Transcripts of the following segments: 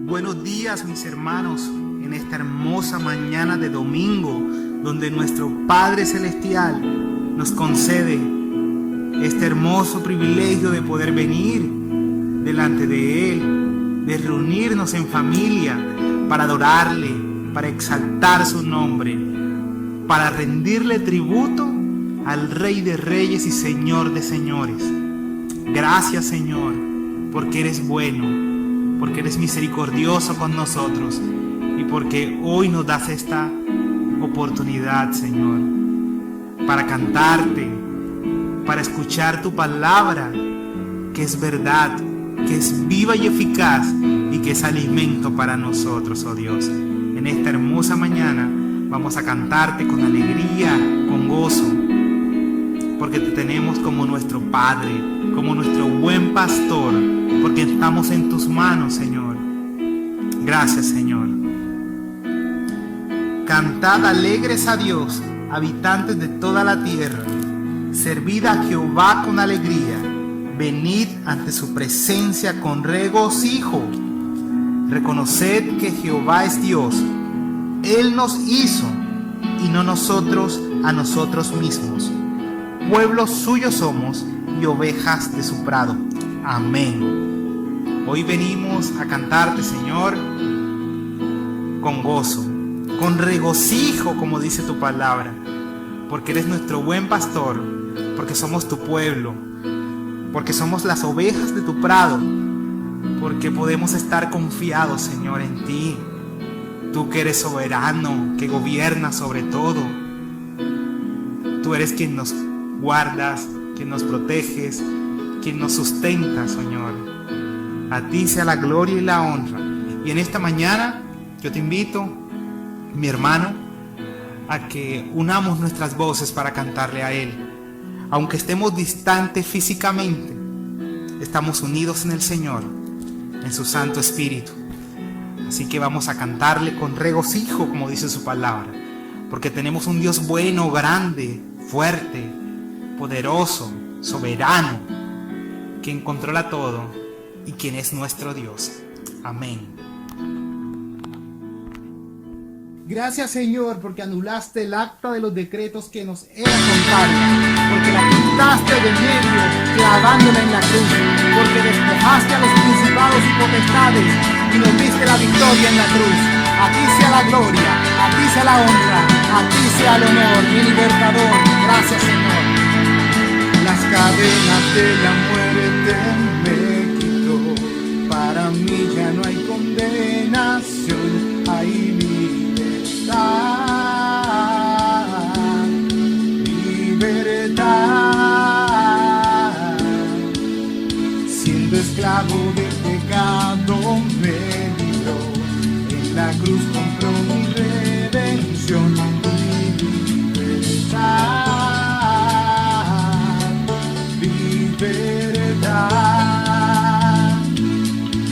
Buenos días, mis hermanos, en esta hermosa mañana de domingo, donde nuestro Padre Celestial nos concede este hermoso privilegio de poder venir delante de Él, de reunirnos en familia para adorarle, para exaltar su nombre, para rendirle tributo al Rey de Reyes y Señor de Señores. Gracias, Señor, porque eres bueno, porque eres misericordioso con nosotros y porque hoy nos das esta oportunidad, Señor, para cantarte, para escuchar tu palabra, que es verdad, que es viva y eficaz y que es alimento para nosotros, oh Dios. En esta hermosa mañana vamos a cantarte con alegría, con gozo, porque te tenemos como nuestro Padre, como nuestro buen pastor, porque estamos en tus manos, Señor. Gracias, Señor. Cantad alegres a Dios, habitantes de toda la tierra. Servid a Jehová con alegría. Venid ante su presencia con regocijo. Reconoced que Jehová es Dios. Él nos hizo y no nosotros a nosotros mismos. Pueblo suyo somos y ovejas de su prado. Amén. Hoy venimos a cantarte, Señor, con gozo, con regocijo, como dice tu palabra, porque eres nuestro buen pastor, porque somos tu pueblo, porque somos las ovejas de tu prado, porque podemos estar confiados, Señor, en ti. Tú que eres soberano, que gobiernas sobre todo. Tú eres quien nos guardas, quien nos proteges, quien nos sustenta, Señor. A ti sea la gloria y la honra. Y en esta mañana yo te invito, mi hermano, a que unamos nuestras voces para cantarle a Él. Aunque estemos distantes físicamente, estamos unidos en el Señor, en su Santo Espíritu. Así que vamos a cantarle con regocijo, como dice su palabra, porque tenemos un Dios bueno, grande, fuerte, poderoso, soberano, quien controla todo y quien es nuestro Dios. Amén. Gracias, Señor, porque anulaste el acta de los decretos que nos eran contrarios, porque la quitaste de medio, clavándola en la cruz, porque despojaste a los principados y potestades y nos diste la victoria en la cruz. A ti sea la gloria, a ti sea la honra, a ti sea el honor, mi libertador. Gracias, Señor. Las cadenas de la muerte me quitó, para mí ya no hay condenación, hay libertad, libertad. Siendo esclavo del pecado me libró, en la cruz compró mi redención, mi libertad. Verdad,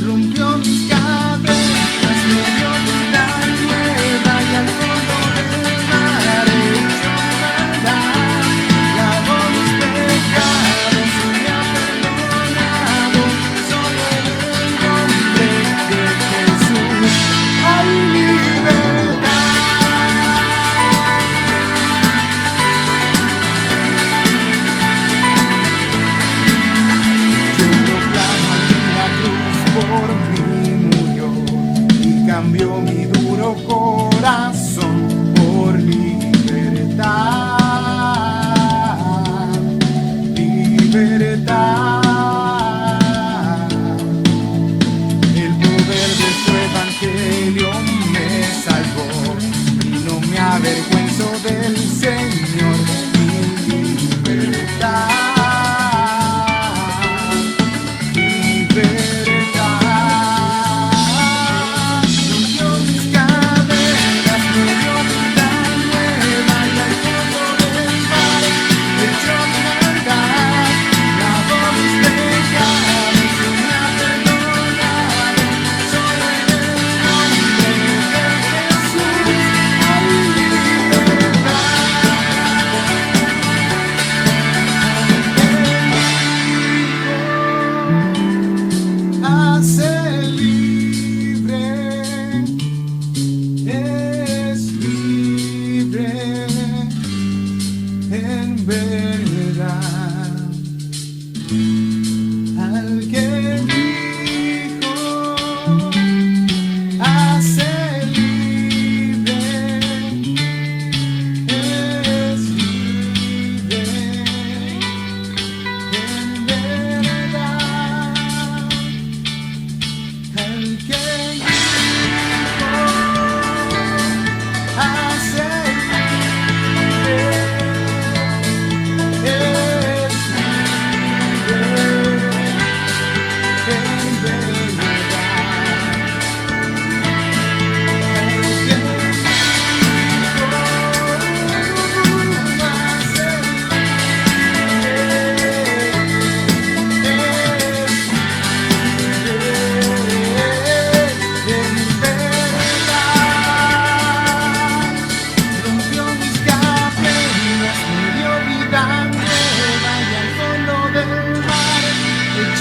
rompió mis cadenas, me dio vida nueva y al fondo del mar echó maldad. Lavó mis pecados y me ha perdonado, solo en el nombre de Jesús hay libertad.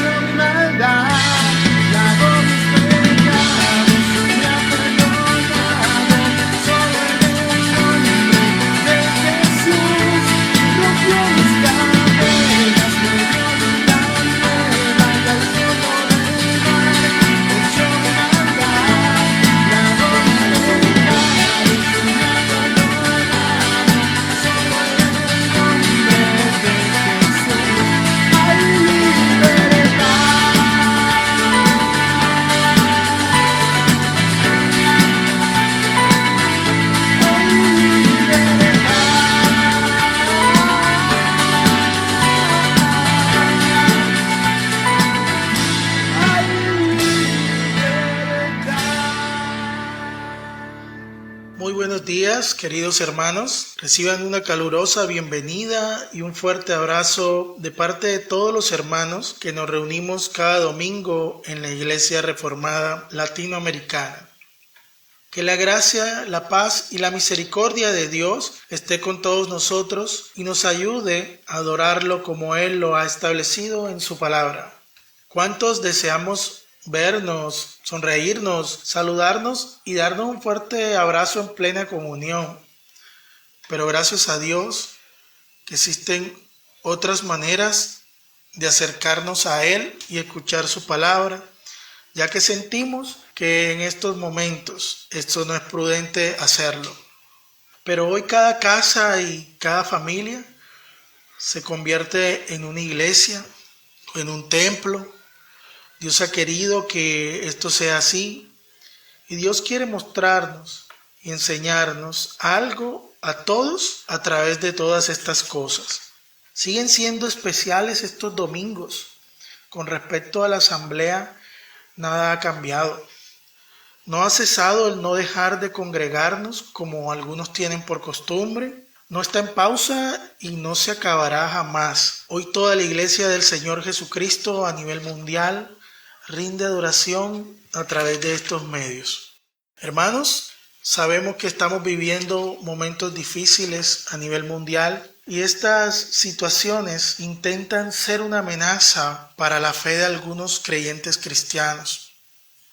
hecho mi maldad, lago mis pecados, me ha perdonado. Solo en el nombre de Jesús rompió mis cadenas, me dio vida nueva y al fondo del mar echó mi maldad, lago mis pecados, me ha perdonado. Solo en el nombre de Jesús hay libertad. Muy buenos días, queridos hermanos. Reciban una calurosa bienvenida y un fuerte abrazo de parte de todos los hermanos que nos reunimos cada domingo en la Iglesia Reformada Latinoamericana. Que la gracia, la paz y la misericordia de Dios esté con todos nosotros y nos ayude a adorarlo como Él lo ha establecido en su palabra. ¿Cuántos deseamos vernos, sonreírnos, saludarnos y darnos un fuerte abrazo en plena comunión? Pero gracias a Dios que existen otras maneras de acercarnos a Él y escuchar su palabra, ya que sentimos que en estos momentos esto no es prudente hacerlo. Pero hoy cada casa y cada familia se convierte en una iglesia, en un templo. Dios ha querido que esto sea así y Dios quiere mostrarnos y enseñarnos algo a todos a través de todas estas cosas. Siguen siendo especiales estos domingos. Con respecto a la asamblea, nada ha cambiado. No ha cesado el no dejar de congregarnos como algunos tienen por costumbre. No está en pausa y no se acabará jamás. Hoy toda la iglesia del Señor Jesucristo a nivel mundial rinde adoración a través de estos medios. Hermanos, sabemos que estamos viviendo momentos difíciles a nivel mundial y estas situaciones intentan ser una amenaza para la fe de algunos creyentes cristianos.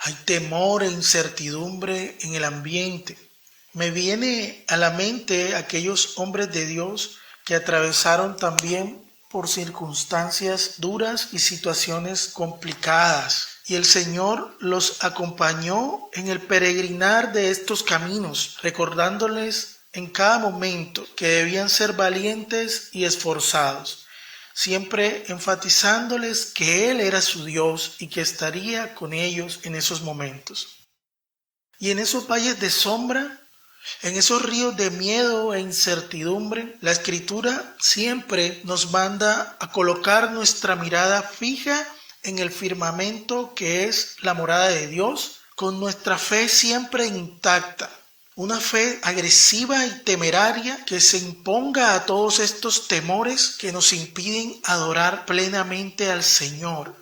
Hay temor e incertidumbre en el ambiente. Me viene a la mente aquellos hombres de Dios que atravesaron también por circunstancias duras y situaciones complicadas. Y el Señor los acompañó en el peregrinar de estos caminos, recordándoles en cada momento que debían ser valientes y esforzados, siempre enfatizándoles que Él era su Dios y que estaría con ellos en esos momentos. Y en esos valles de sombra, en esos ríos de miedo e incertidumbre, la Escritura siempre nos manda a colocar nuestra mirada fija en el firmamento que es la morada de Dios, con nuestra fe siempre intacta. Una fe agresiva y temeraria que se imponga a todos estos temores que nos impiden adorar plenamente al Señor.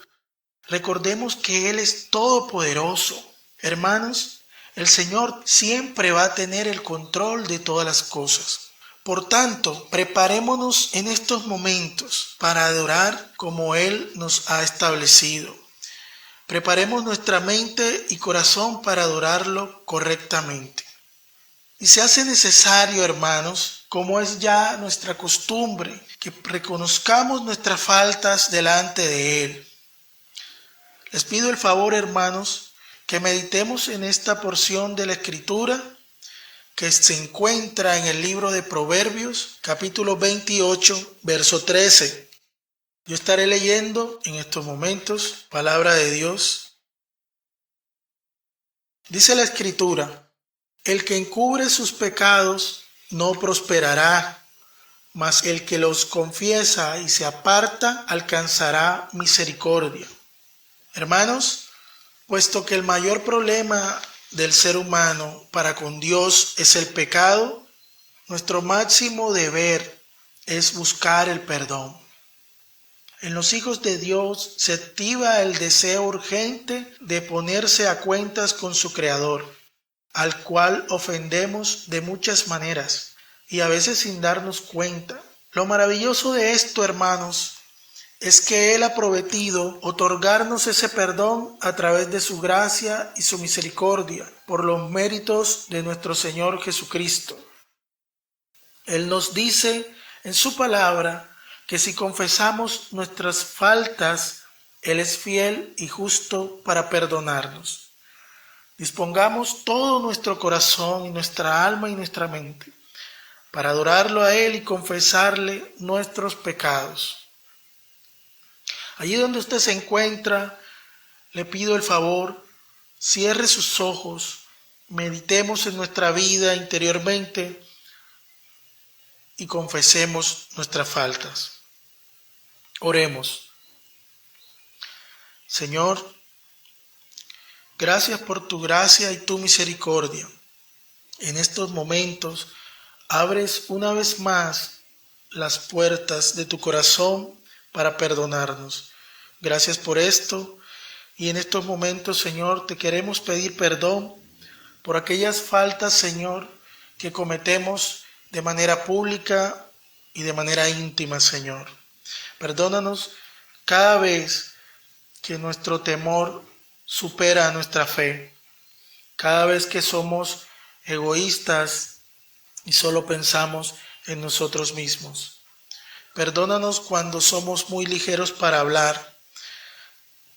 Recordemos que Él es todopoderoso. Hermanos, el Señor siempre va a tener el control de todas las cosas. Por tanto, preparémonos en estos momentos para adorar como Él nos ha establecido. Preparemos nuestra mente y corazón para adorarlo correctamente. Y se hace necesario, hermanos, como es ya nuestra costumbre, que reconozcamos nuestras faltas delante de Él. Les pido el favor, hermanos, que meditemos en esta porción de la Escritura que se encuentra en el libro de Proverbios, capítulo 28, verso 13. Yo estaré leyendo en estos momentos palabra de Dios. Dice la Escritura: el que encubre sus pecados no prosperará, mas el que los confiesa y se aparta alcanzará misericordia. Hermanos, puesto que el mayor problema del ser humano para con Dios es el pecado, nuestro máximo deber es buscar el perdón. En los hijos de Dios se activa el deseo urgente de ponerse a cuentas con su Creador, al cual ofendemos de muchas maneras y a veces sin darnos cuenta. Lo maravilloso de esto, hermanos, es que Él ha prometido otorgarnos ese perdón a través de su gracia y su misericordia, por los méritos de nuestro Señor Jesucristo. Él nos dice en su palabra que si confesamos nuestras faltas, Él es fiel y justo para perdonarnos. Dispongamos todo nuestro corazón y nuestra alma y nuestra mente para adorarlo a Él y confesarle nuestros pecados. Allí donde usted se encuentra, le pido el favor, cierre sus ojos, meditemos en nuestra vida interiormente y confesemos nuestras faltas. Oremos. Señor, gracias por tu gracia y tu misericordia. En estos momentos, abres una vez más las puertas de tu corazón para perdonarnos. Gracias por esto, y en estos momentos, Señor, te queremos pedir perdón por aquellas faltas, Señor, que cometemos de manera pública y de manera íntima, Señor. Perdónanos cada vez que nuestro temor supera nuestra fe, cada vez que somos egoístas y solo pensamos en nosotros mismos. Perdónanos cuando somos muy ligeros para hablar.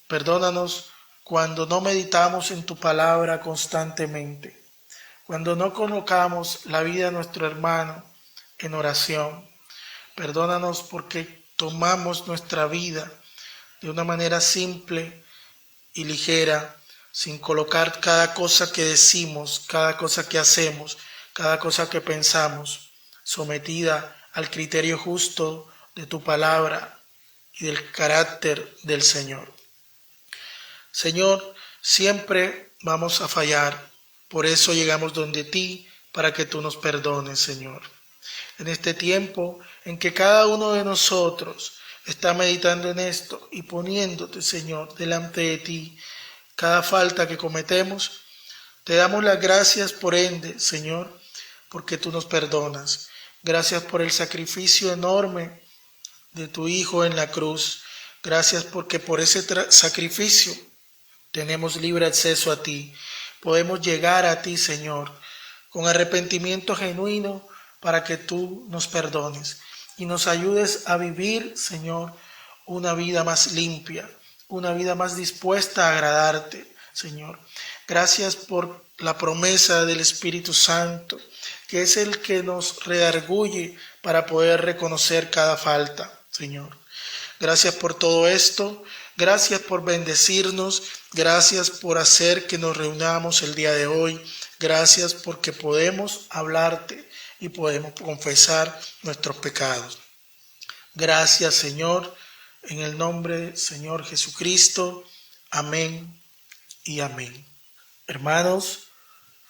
Perdónanos cuando no meditamos en tu palabra constantemente. Cuando no colocamos la vida de nuestro hermano en oración. Perdónanos porque tomamos nuestra vida de una manera simple y ligera, sin colocar cada cosa que decimos, cada cosa que hacemos, cada cosa que pensamos, sometida al criterio justo de tu palabra y del carácter del Señor. Señor, siempre vamos a fallar, por eso llegamos donde ti, para que tú nos perdones, Señor. En este tiempo en que cada uno de nosotros está meditando en esto y poniéndote, Señor, delante de ti, cada falta que cometemos, te damos las gracias por ende, Señor, porque tú nos perdonas. Gracias por el sacrificio enorme de tu Hijo en la cruz. Gracias porque por ese sacrificio tenemos libre acceso a ti. Podemos llegar a ti, Señor, con arrepentimiento genuino para que tú nos perdones y nos ayudes a vivir, Señor, una vida más limpia, una vida más dispuesta a agradarte, Señor. Gracias por la promesa del Espíritu Santo, que es el que nos redarguye para poder reconocer cada falta, Señor. Gracias por todo esto, gracias por bendecirnos, gracias por hacer que nos reunamos el día de hoy, gracias porque podemos hablarte y podemos confesar nuestros pecados. Gracias, Señor, en el nombre del Señor Jesucristo. Amén y amén. Hermanos,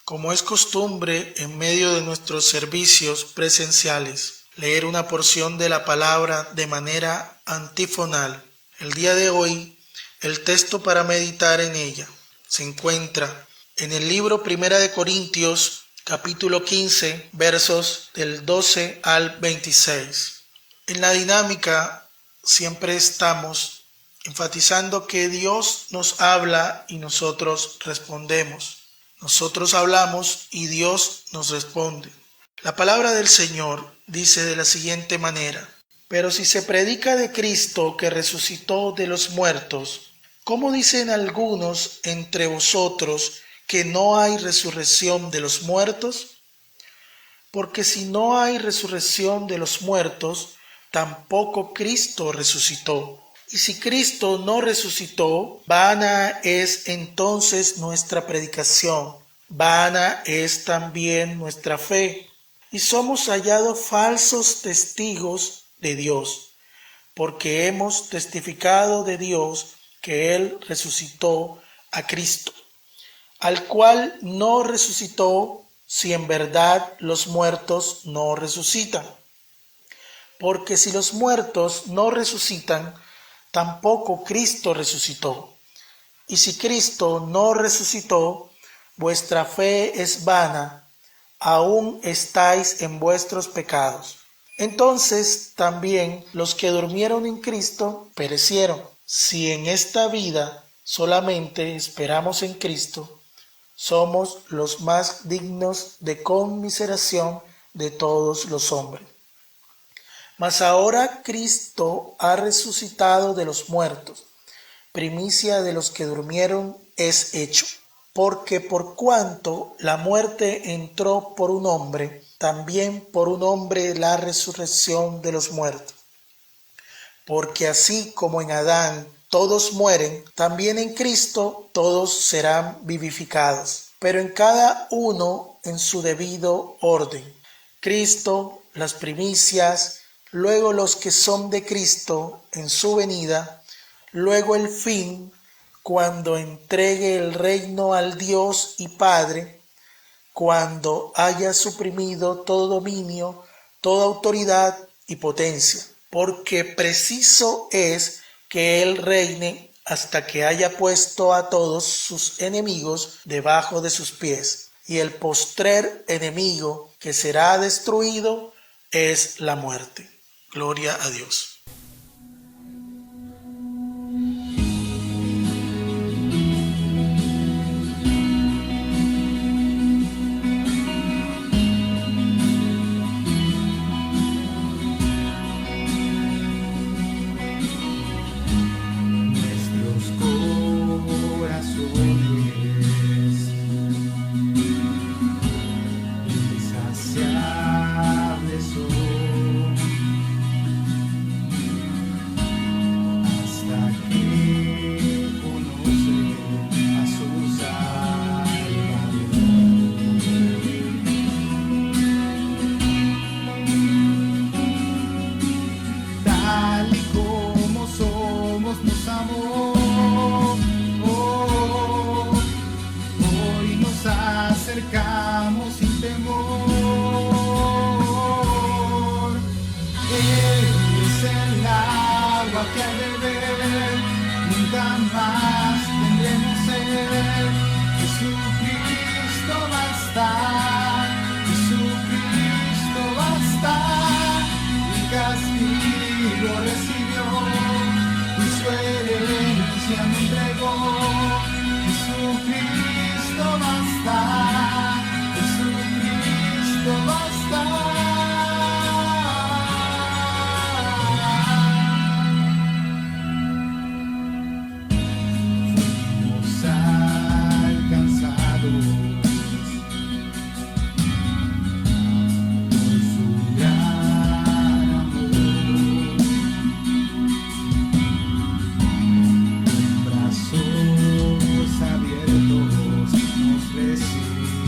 como es costumbre en medio de nuestros servicios presenciales, leer una porción de la palabra de manera antifonal, el día de hoy el texto para meditar en ella se encuentra en el libro 1 de Corintios, capítulo 15, versos del 12 al 26. En la dinámica siempre estamos enfatizando que Dios nos habla y nosotros respondemos. Nosotros hablamos y Dios nos responde. La palabra del Señor dice de la siguiente manera: pero si se predica de Cristo que resucitó de los muertos, ¿cómo dicen algunos entre vosotros que no hay resurrección de los muertos? Porque si no hay resurrección de los muertos, tampoco Cristo resucitó. Y si Cristo no resucitó, vana es entonces nuestra predicación, vana es también nuestra fe. Y somos hallados falsos testigos de Dios, porque hemos testificado de Dios que Él resucitó a Cristo, al cual no resucitó si en verdad los muertos no resucitan. Porque si los muertos no resucitan, tampoco Cristo resucitó. Y si Cristo no resucitó, vuestra fe es vana, aún estáis en vuestros pecados. Entonces también los que durmieron en Cristo perecieron. Si en esta vida solamente esperamos en Cristo, somos los más dignos de conmiseración de todos los hombres. Mas ahora Cristo ha resucitado de los muertos, primicia de los que durmieron es hecho. Porque por cuanto la muerte entró por un hombre, también por un hombre la resurrección de los muertos. Porque así como en Adán todos mueren, también en Cristo todos serán vivificados, pero en cada uno en su debido orden. Cristo, las primicias, luego los que son de Cristo en su venida, luego el fin, cuando entregue el reino al Dios y Padre, cuando haya suprimido todo dominio, toda autoridad y potencia, porque preciso es que Él reine hasta que haya puesto a todos sus enemigos debajo de sus pies. Y el postrer enemigo que será destruido es la muerte. Gloria a Dios. Acercamos sin temor. Él es el agua que al beber nunca más tendremos sed. Jesucristo basta, Jesucristo basta. El castigo recibió y su herencia me entregó. Jesucristo basta. Jesucristo basta. Fuimos alcanzados por su gran amor. Con brazos abiertos nos recibe.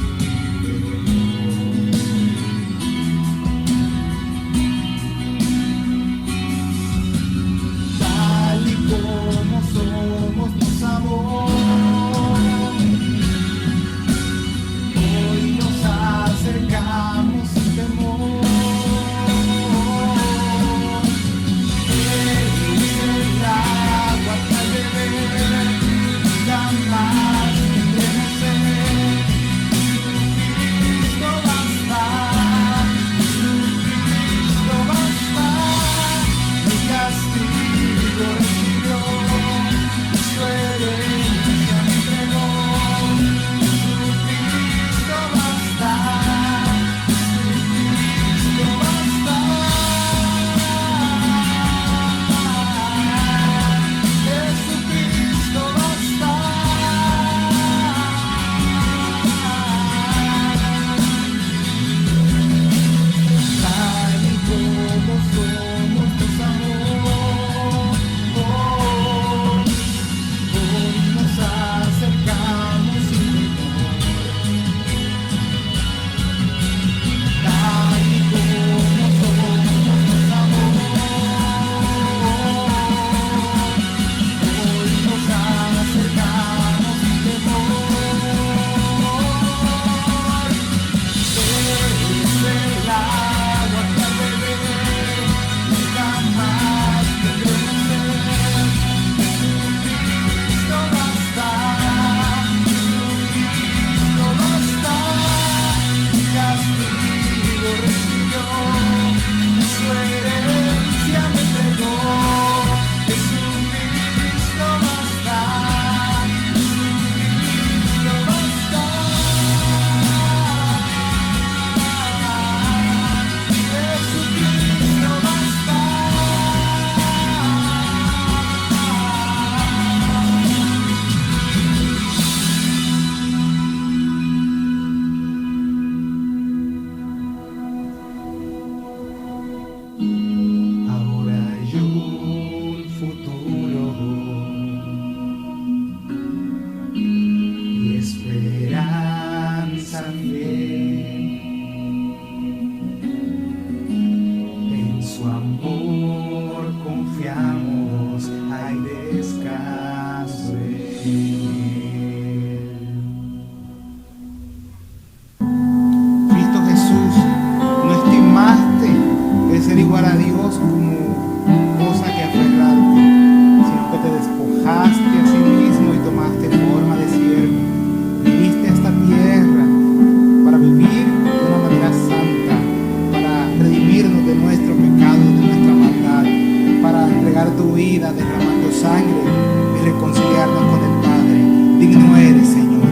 Digno eres, Señor.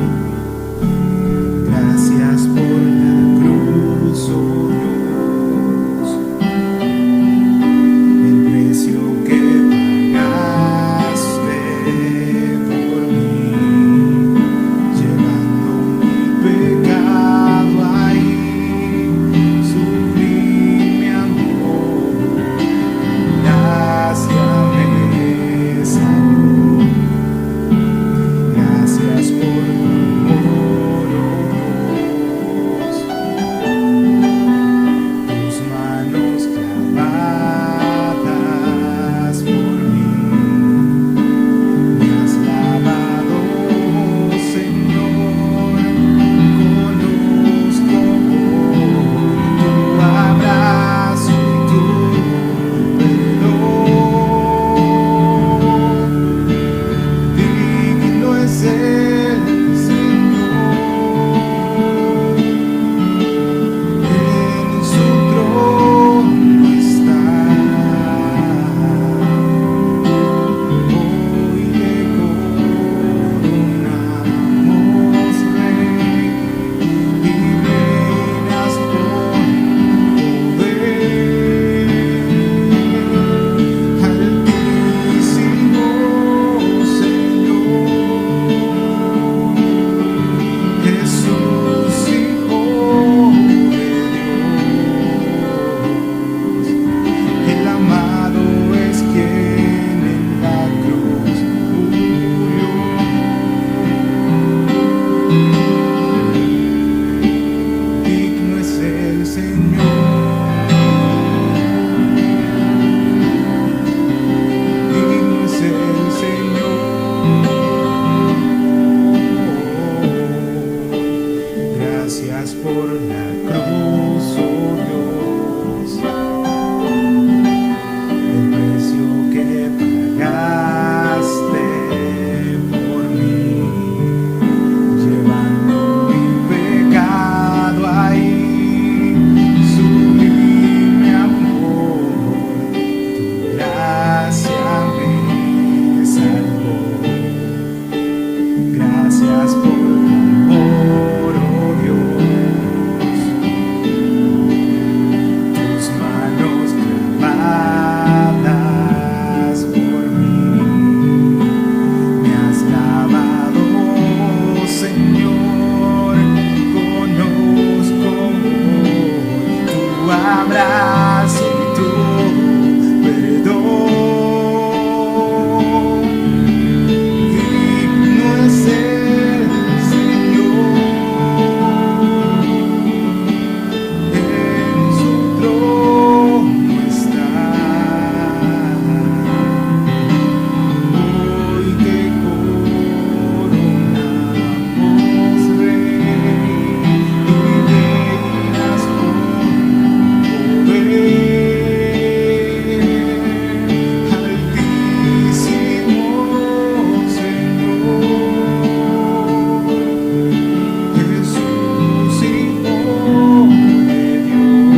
Gracias por la cruz, oh Dios, el precio que pagaste por mí, llevando mi pecado ahí, sufrí mi amor, gracia me salvó. Gracias por tu amor, oh Dios, tus manos clavadas por mí, me has lavado, Señor, conozco tu abrazo y tu perdón. Digno es el Señor, en su trono está. Hoy le coronamos Rey y reinas con poder. Altísimo Señor, Jesús, Hijo de Dios, el amado es quien en la cruz murió. Digno es el Señor, digno es el Señor. Gracias por la cruz, oh Dios, el precio que pagaste por mí, llevando mi pecado ahí, sublime amor, tu gracia me salvó. Gracias por tu amor, oh Dios, tus manos clavadas por mí, me has lavado, Señor, conozco tu abrazo y tu perdón. Digno es el Señor, en su trono está. Hoy te coronamos Rey y reinas con poder. Altísimo Señor, Jesús, Hijo de Dios,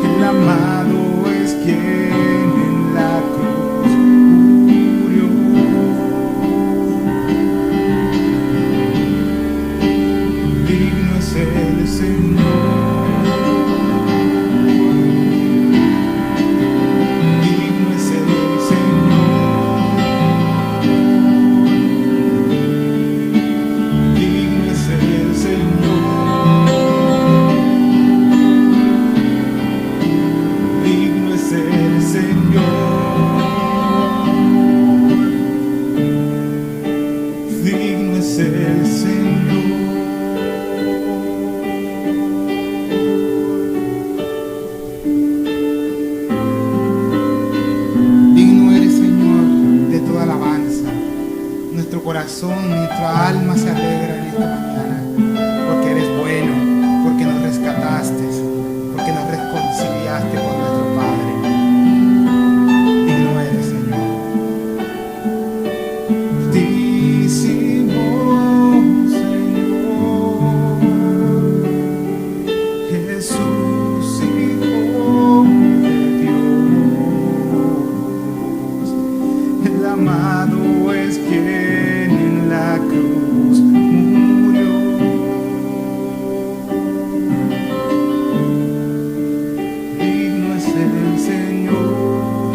el amado es quien en la cruz murió. Digno es el Señor, digno es el Señor, digno es el Señor, digno es el Señor, digno es el Señor. Digno eres, Señor, de toda alabanza. Nuestro corazón, nuestra alma se alegra en esta mañana, porque eres bueno, porque nos rescataste, porque nos reconciliaste con nuestro Padre. Digno eres, Señor. Altísimo Señor, Jesús, Hijo de Dios, el amado Amado es quien en la cruz murió. Digno es el Señor.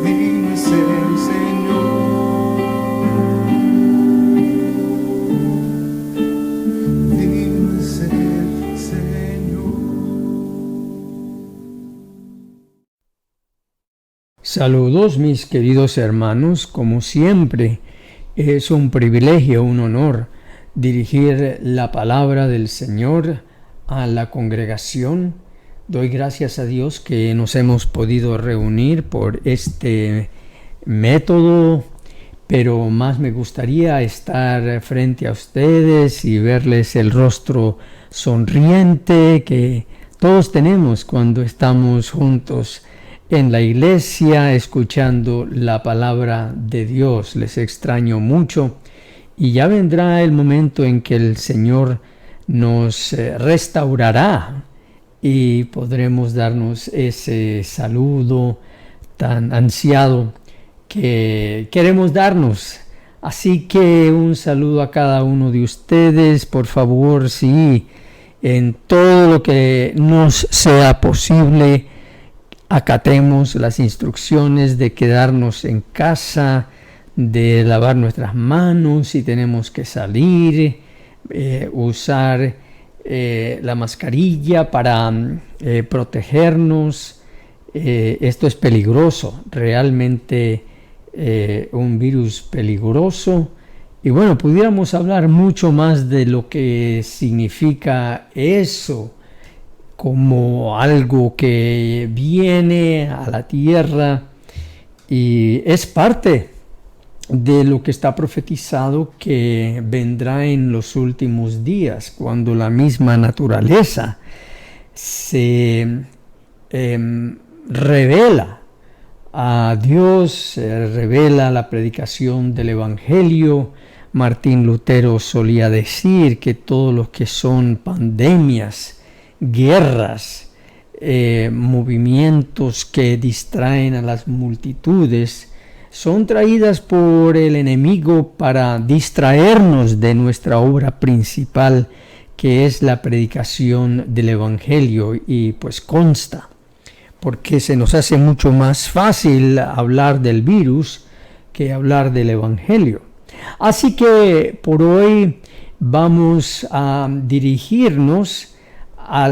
Digno es el Señor. Digno es el Señor. Saludos mis queridos hermanos, como siempre es un privilegio, un honor dirigir la palabra del Señor a la congregación. Doy gracias a Dios que nos hemos podido reunir por este método, pero más me gustaría estar frente a ustedes y verles el rostro sonriente que todos tenemos cuando estamos juntos en la iglesia escuchando la palabra de Dios. Les extraño mucho y ya vendrá el momento en que el Señor nos restaurará y podremos darnos ese saludo tan ansiado que queremos darnos. Así que un saludo a cada uno de ustedes, por favor, sí, en todo lo que nos sea posible, acatemos las instrucciones de quedarnos en casa, de lavar nuestras manos si tenemos que salir, usar la mascarilla para protegernos. Esto es peligroso, realmente un virus peligroso. Y bueno, pudiéramos hablar mucho más de lo que significa eso, como algo que viene a la tierra y es parte de lo que está profetizado que vendrá en los últimos días, cuando la misma naturaleza se revela a Dios, se revela la predicación del Evangelio. Martín Lutero solía decir que todo lo que son pandemias, guerras, movimientos que distraen a las multitudes, son traídas por el enemigo para distraernos de nuestra obra principal, que es la predicación del Evangelio. Y pues consta, porque se nos hace mucho más fácil hablar del virus que hablar del Evangelio. Así que por hoy vamos a dirigirnos a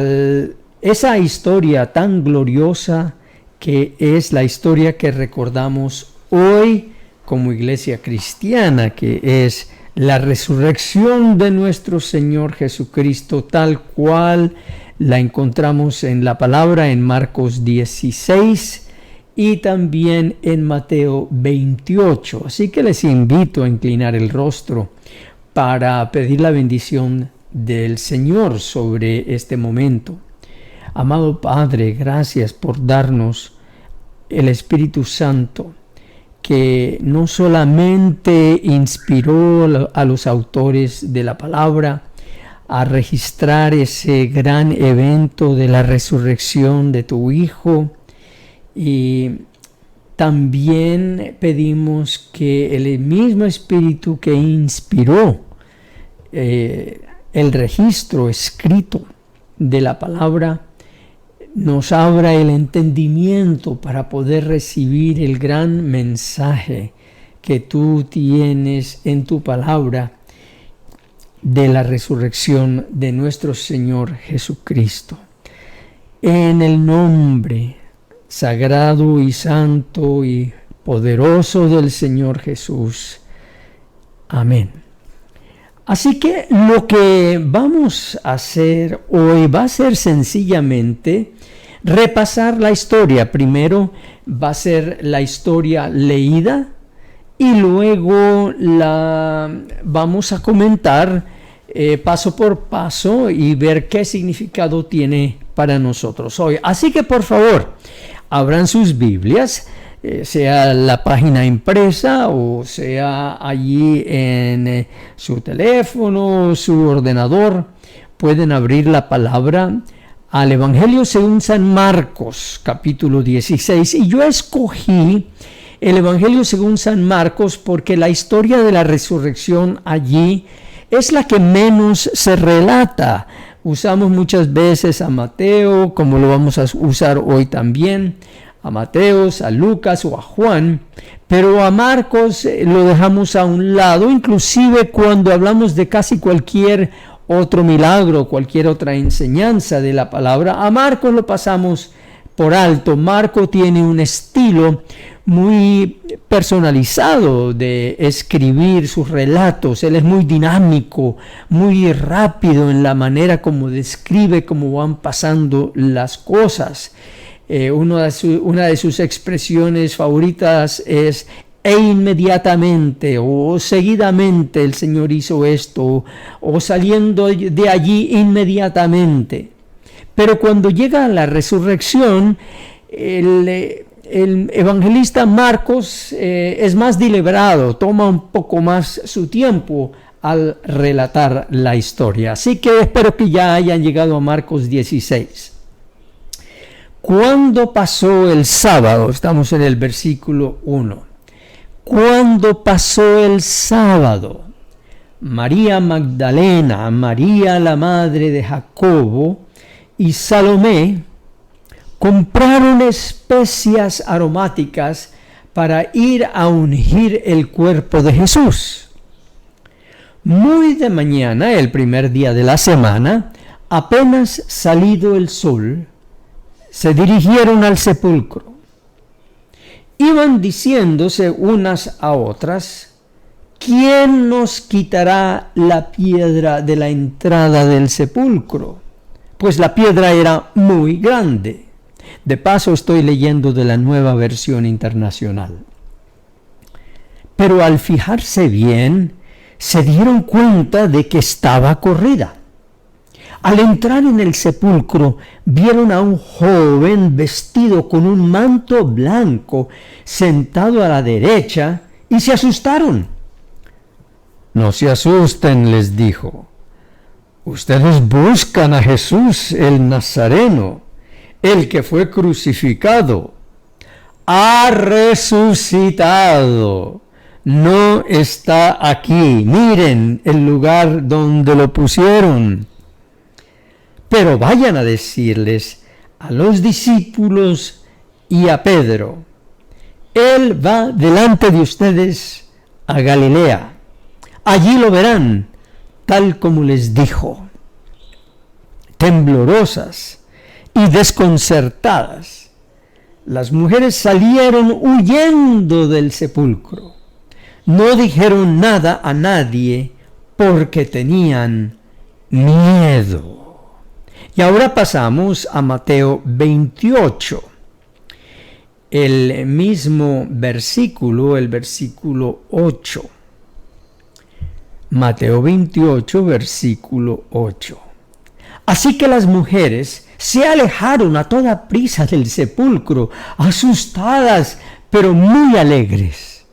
esa historia tan gloriosa que es la historia que recordamos hoy como iglesia cristiana, que es la resurrección de nuestro Señor Jesucristo, tal cual la encontramos en la palabra en Marcos 16 y también en Mateo 28. Así que les invito a inclinar el rostro para pedir la bendición del Señor sobre este momento. Amado Padre, gracias por darnos el Espíritu Santo, que no solamente inspiró a los autores de la palabra a registrar ese gran evento de la resurrección de tu Hijo, y también pedimos que el mismo Espíritu que inspiró el registro escrito de la palabra nos abra el entendimiento para poder recibir el gran mensaje que tú tienes en tu palabra de la resurrección de nuestro Señor Jesucristo. En el nombre sagrado y santo y poderoso del Señor Jesús. Amén. Así que lo que vamos a hacer hoy va a ser sencillamente repasar la historia. Primero va a ser la historia leída y luego la vamos a comentar paso por paso y ver qué significado tiene para nosotros hoy. Así que por favor, abran sus Biblias, sea la página impresa o sea allí en su teléfono, su ordenador. Pueden abrir la palabra al Evangelio según San Marcos, capítulo 16. Y yo escogí el Evangelio según San Marcos porque la historia de la resurrección allí es la que menos se relata. Usamos muchas veces a Mateo, como lo vamos a usar hoy también, a Mateo, a Lucas o a Juan, pero a Marcos lo dejamos a un lado, inclusive cuando hablamos de casi cualquier otro milagro, cualquier otra enseñanza de la palabra, a Marcos lo pasamos por alto. Marco tiene un estilo muy personalizado de escribir sus relatos. Él es muy dinámico, muy rápido en la manera como describe cómo van pasando las cosas. Una de sus expresiones favoritas es e inmediatamente o seguidamente el Señor hizo esto, o saliendo de allí inmediatamente. Pero cuando llega la resurrección, el evangelista Marcos es más deliberado, toma un poco más su tiempo al relatar la historia. Así que espero que ya hayan llegado a Marcos 16. Cuando pasó el sábado, estamos en el versículo 1. Cuando pasó el sábado, María Magdalena, María la madre de Jacobo y Salomé compraron especias aromáticas para ir a ungir el cuerpo de Jesús. Muy de mañana, el primer día de la semana, apenas salido el sol, se dirigieron al sepulcro. Iban diciéndose unas a otras: ¿quién nos quitará la piedra de la entrada del sepulcro? Pues la piedra era muy grande. De paso, estoy leyendo de la Nueva Versión Internacional. Pero al fijarse bien, se dieron cuenta de que estaba corrida. Al entrar en el sepulcro, vieron a un joven vestido con un manto blanco, sentado a la derecha, y se asustaron. No se asusten, les dijo. Ustedes buscan a Jesús el Nazareno, el que fue crucificado. Ha resucitado. No está aquí. Miren el lugar donde lo pusieron. Pero vayan a decirles a los discípulos y a Pedro: Él va delante de ustedes a Galilea. Allí lo verán, tal como les dijo. Temblorosas y desconcertadas, las mujeres salieron huyendo del sepulcro. No dijeron nada a nadie porque tenían miedo. Y ahora pasamos a Mateo 28. El mismo versículo, el versículo 8. Mateo 28, versículo 8. Así que las mujeres se alejaron a toda prisa del sepulcro, asustadas, pero muy alegres.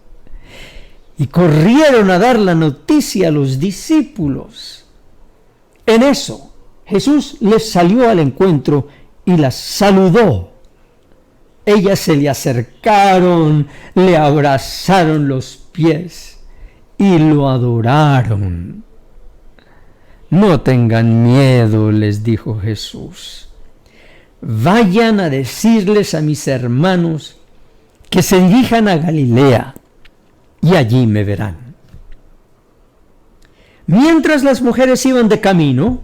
Y corrieron a dar la noticia a los discípulos. En eso, Jesús les salió al encuentro y las saludó. Ellas se le acercaron, le abrazaron los pies y lo adoraron. No tengan miedo, les dijo Jesús. Vayan a decirles a mis hermanos que se dirijan a Galilea y allí me verán. Mientras las mujeres iban de camino,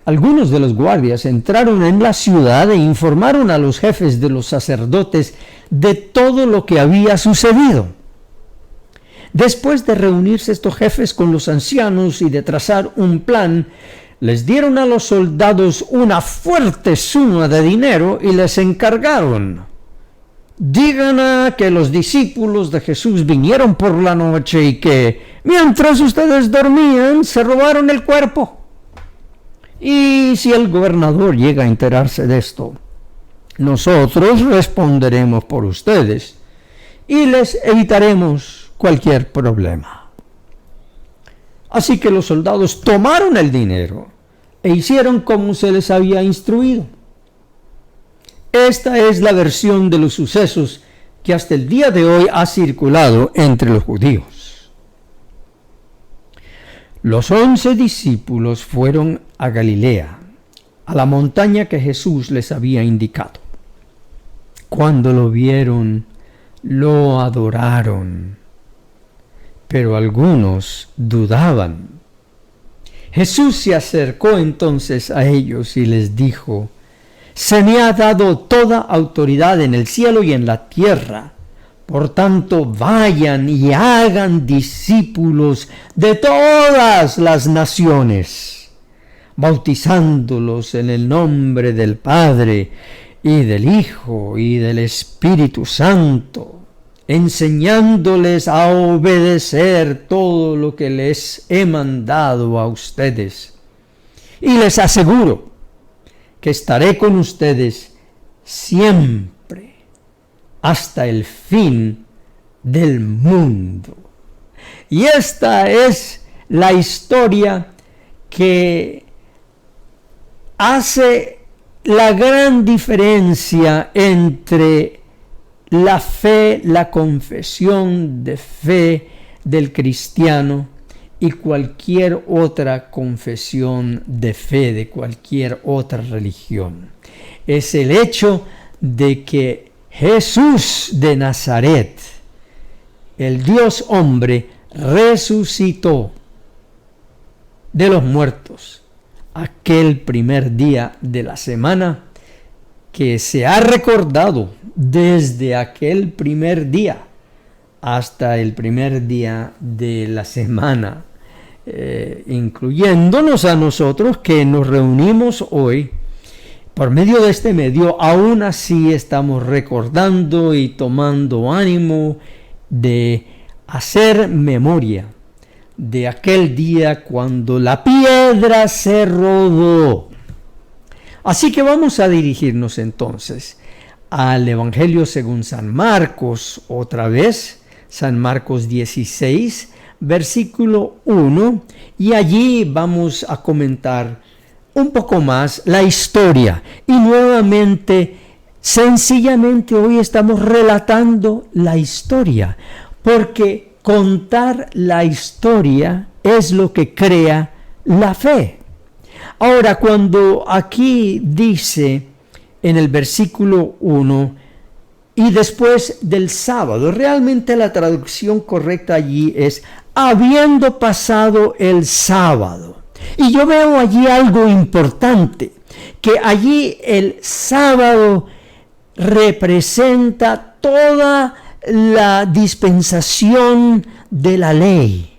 algunos de los guardias entraron en la ciudad e informaron a los jefes de los sacerdotes de todo lo que había sucedido. Después de reunirse estos jefes con los ancianos y de trazar un plan, les dieron a los soldados una fuerte suma de dinero y les encargaron: digan que los discípulos de Jesús vinieron por la noche y que, mientras ustedes dormían, se robaron el cuerpo. Y si el gobernador llega a enterarse de esto, nosotros responderemos por ustedes y les evitaremos cualquier problema. Así que los soldados tomaron el dinero e hicieron como se les había instruido. Esta es la versión de los sucesos que hasta el día de hoy ha circulado entre los judíos. Los 11 discípulos fueron a Galilea, a la montaña que Jesús les había indicado. Cuando lo vieron, lo adoraron, pero algunos dudaban. Jesús se acercó entonces a ellos y les dijo: «Se me ha dado toda autoridad en el cielo y en la tierra. Por tanto, vayan y hagan discípulos de todas las naciones, bautizándolos en el nombre del Padre y del Hijo y del Espíritu Santo, enseñándoles a obedecer todo lo que les he mandado a ustedes. Y les aseguro que estaré con ustedes siempre, hasta el fin del mundo». Y esta es la historia que hace la gran diferencia entre la fe, la confesión de fe del cristiano y cualquier otra confesión de fe de cualquier otra religión. Es el hecho de que Jesús de Nazaret, el Dios hombre, resucitó de los muertos aquel primer día de la semana, que se ha recordado desde aquel primer día hasta el primer día de la semana, incluyéndonos a nosotros que nos reunimos hoy. Por medio de este medio, aún así estamos recordando y tomando ánimo de hacer memoria de aquel día cuando la piedra se rodó. Así que vamos a dirigirnos entonces al Evangelio según San Marcos, otra vez, San Marcos 16, versículo 1, y allí vamos a comentar un poco más la historia. Y nuevamente, sencillamente hoy estamos relatando la historia, porque contar la historia es lo que crea la fe. Ahora, cuando aquí dice en el versículo 1, y después del sábado, realmente la traducción correcta allí es habiendo pasado el sábado. Y yo veo allí algo importante, que allí el sábado representa toda la dispensación de la ley,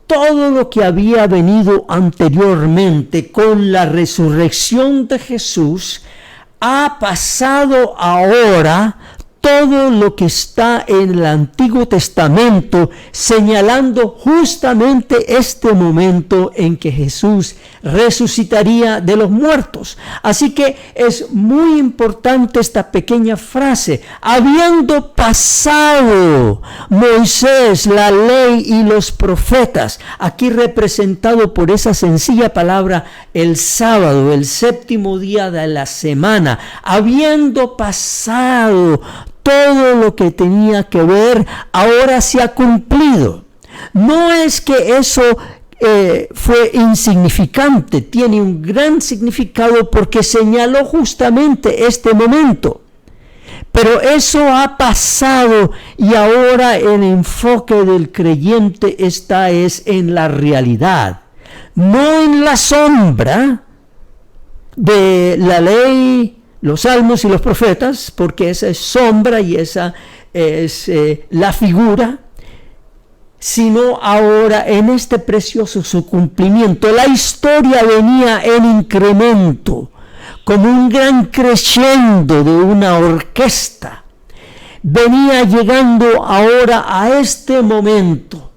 todo lo que había venido anteriormente con la resurrección de Jesús, ha pasado ahora todo lo que está en el Antiguo Testamento, señalando justamente este momento en que Jesús resucitaría de los muertos. Así que es muy importante esta pequeña frase: habiendo pasado Moisés, la ley y los profetas, aquí representado por esa sencilla palabra, el sábado, el séptimo día de la semana, habiendo pasado todo lo que tenía que ver, ahora se ha cumplido. No es que eso fue insignificante, tiene un gran significado porque señaló justamente este momento. Pero eso ha pasado y ahora el enfoque del creyente está en la realidad, no en la sombra de la ley, los salmos y los profetas, porque esa es sombra y esa es la figura, sino ahora en este precioso su cumplimiento. La historia venía en incremento, como un gran crescendo de una orquesta. Venía llegando ahora a este momento.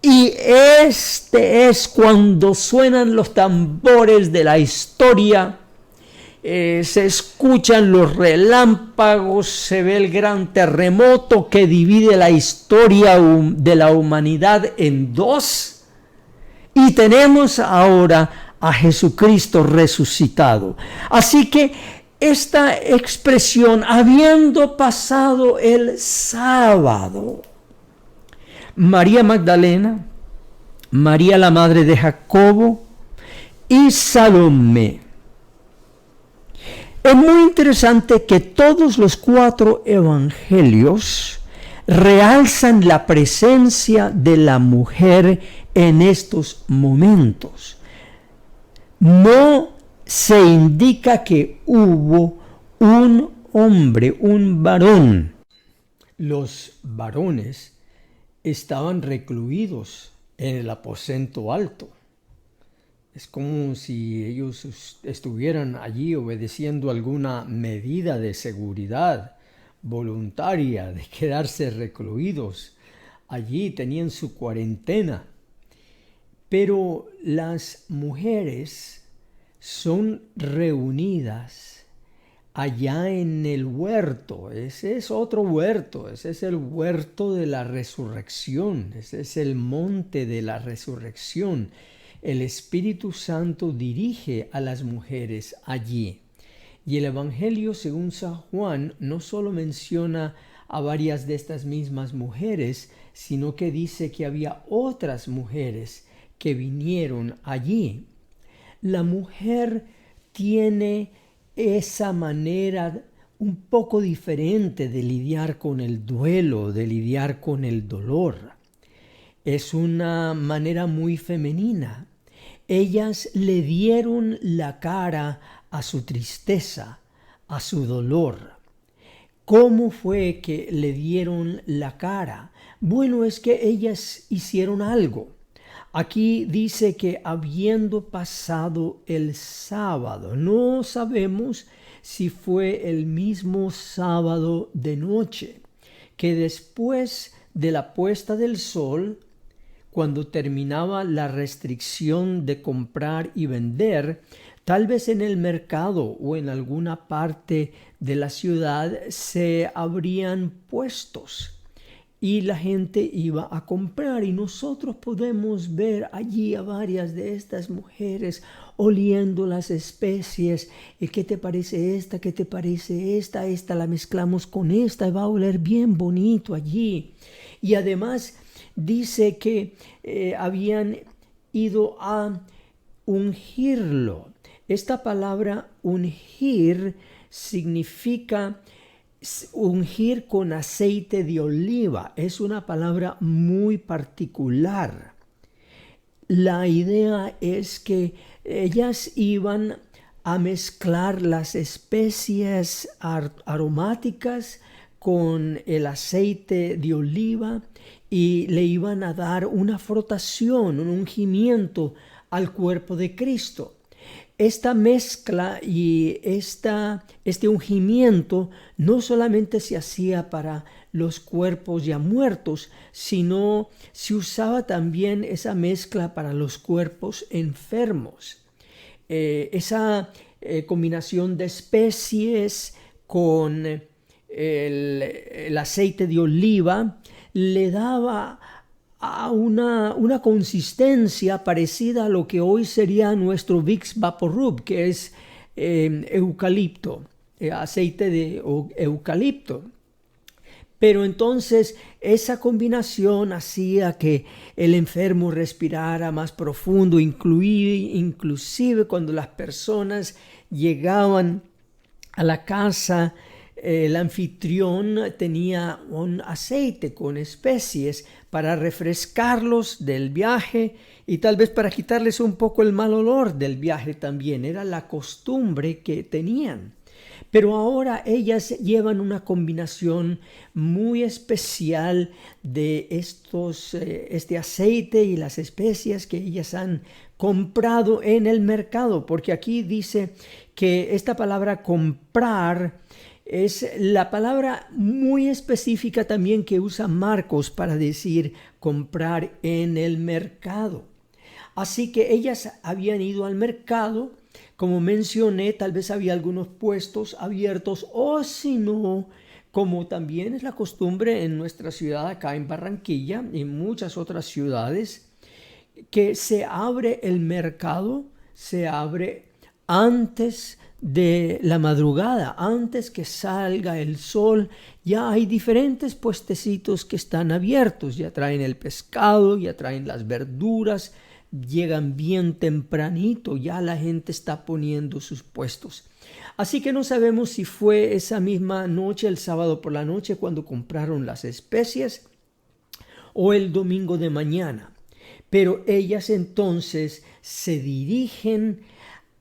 Y este es cuando suenan los tambores de la historia. Se escuchan los relámpagos, se ve el gran terremoto que divide la historia de la humanidad en dos, y tenemos ahora a Jesucristo resucitado. Así que esta expresión, habiendo pasado el sábado, María Magdalena, María la madre de Jacobo y Salomé. Es muy interesante que todos los 4 evangelios realzan la presencia de la mujer en estos momentos. No se indica que hubo un hombre, un varón. Los varones estaban recluidos en el aposento alto. Es como si ellos estuvieran allí obedeciendo alguna medida de seguridad voluntaria, de quedarse recluidos. Allí tenían su cuarentena. Pero las mujeres son reunidas allá en el huerto. Ese es otro huerto, ese es el huerto de la resurrección, ese es el monte de la resurrección. El Espíritu Santo dirige a las mujeres allí. Y el Evangelio según San Juan no solo menciona a varias de estas mismas mujeres, sino que dice que había otras mujeres que vinieron allí. La mujer tiene esa manera un poco diferente de lidiar con el duelo, de lidiar con el dolor. Es una manera muy femenina. Ellas le dieron la cara a su tristeza, a su dolor. ¿Cómo fue que le dieron la cara? Bueno, es que ellas hicieron algo. Aquí dice que habiendo pasado el sábado, no sabemos si fue el mismo sábado de noche, que después de la puesta del sol, cuando terminaba la restricción de comprar y vender, tal vez en el mercado o en alguna parte de la ciudad se abrían puestos y la gente iba a comprar, y nosotros podemos ver allí a varias de estas mujeres oliendo las especies. ¿Qué te parece esta? ¿Qué te parece esta? Esta la mezclamos con esta y va a oler bien bonito allí. Y además dice que habían ido a ungirlo. Esta palabra ungir significa ungir con aceite de oliva. Es una palabra muy particular. La idea es que ellas iban a mezclar las especies aromáticas con el aceite de oliva y le iban a dar una frotación, un ungimiento al cuerpo de Cristo. Esta mezcla y este ungimiento no solamente se hacía para los cuerpos ya muertos, sino se usaba también esa mezcla para los cuerpos enfermos. Esa combinación de especies con el aceite de oliva le daba a una consistencia parecida a lo que hoy sería nuestro Vicks Vaporub, que es eucalipto, aceite de eucalipto. Pero entonces esa combinación hacía que el enfermo respirara más profundo, inclusive cuando las personas llegaban a la casa, el anfitrión tenía un aceite con especies para refrescarlos del viaje y tal vez para quitarles un poco el mal olor del viaje también. Era la costumbre que tenían. Pero ahora ellas llevan una combinación muy especial de este aceite y las especias que ellas han comprado en el mercado, porque aquí dice que esta palabra comprar es la palabra muy específica también que usa Marcos para decir comprar en el mercado. Así que ellas habían ido al mercado, como mencioné, tal vez había algunos puestos abiertos, o si no, como también es la costumbre en nuestra ciudad acá en Barranquilla y en muchas otras ciudades, que se abre el mercado, se abre antes de la madrugada, antes que salga el sol, ya hay diferentes puestecitos que están abiertos. Ya traen el pescado, ya traen las verduras, llegan bien tempranito, ya la gente está poniendo sus puestos. Así que no sabemos si fue esa misma noche, el sábado por la noche, cuando compraron las especias, o el domingo de mañana. Pero ellas entonces se dirigen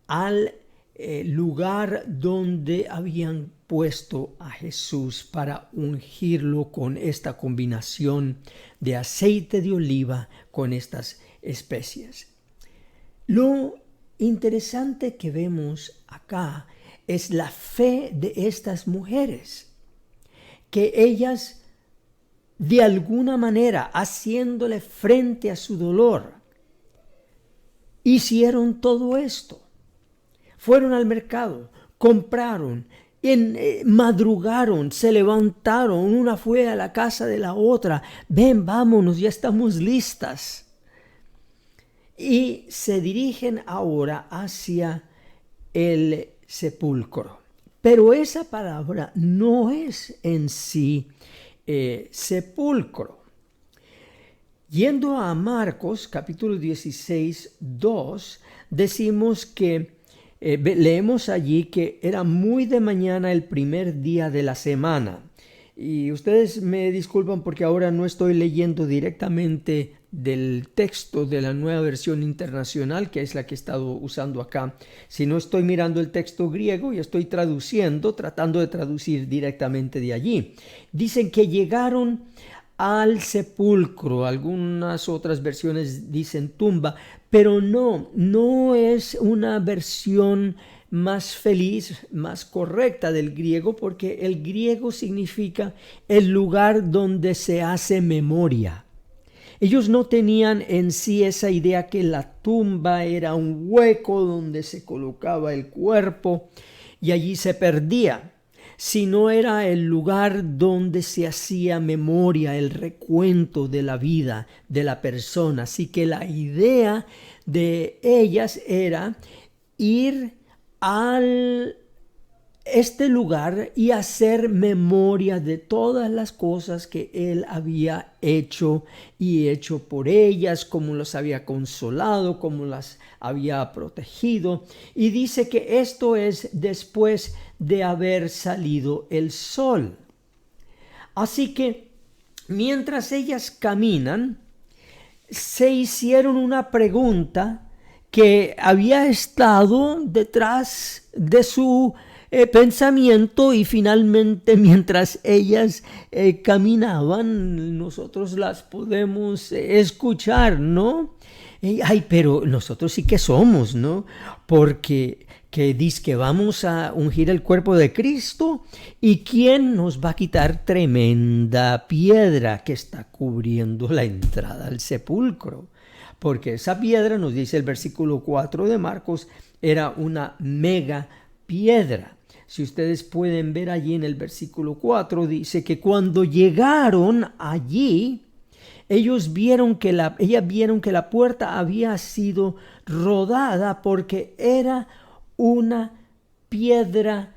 al lugar donde habían puesto a Jesús para ungirlo con esta combinación de aceite de oliva con estas especias. Lo interesante que vemos acá es la fe de estas mujeres, que ellas de alguna manera, haciéndole frente a su dolor, hicieron todo esto. Fueron al mercado, compraron, madrugaron, se levantaron, una fue a la casa de la otra, ven, vámonos, ya estamos listas. Y se dirigen ahora hacia el sepulcro. Pero esa palabra no es en sí sepulcro. Yendo a Marcos capítulo 16, 2, decimos que leemos allí que era muy de mañana el primer día de la semana. Y ustedes me disculpan porque ahora no estoy leyendo directamente del texto de la Nueva Versión Internacional, que es la que he estado usando acá, sino estoy mirando el texto griego y estoy traduciendo, tratando de traducir directamente de allí. Dicen que llegaron al sepulcro, algunas otras versiones dicen tumba, pero no es una versión más feliz, más correcta del griego, porque el griego significa el lugar donde se hace memoria. Ellos no tenían en sí esa idea que la tumba era un hueco donde se colocaba el cuerpo y allí se perdía, sino era el lugar donde se hacía memoria, el recuento de la vida de la persona. Así que la idea de ellas era ir al este lugar y hacer memoria de todas las cosas que él había hecho y hecho por ellas, cómo los había consolado, cómo las había protegido. Y dice que esto es después de haber salido el sol. Así que mientras ellas caminan, se hicieron una pregunta que había estado detrás de su pensamiento, y finalmente mientras ellas caminaban, nosotros las podemos escuchar, ¿no? Ay, pero nosotros sí que somos, ¿no? Porque que dice que vamos a ungir el cuerpo de Cristo, y ¿quién nos va a quitar tremenda piedra que está cubriendo la entrada al sepulcro? Porque esa piedra, nos dice el versículo 4 de Marcos, era una mega piedra. Si ustedes pueden ver allí en el versículo 4, dice que cuando llegaron allí, ellas vieron que la puerta había sido rodada, porque era una piedra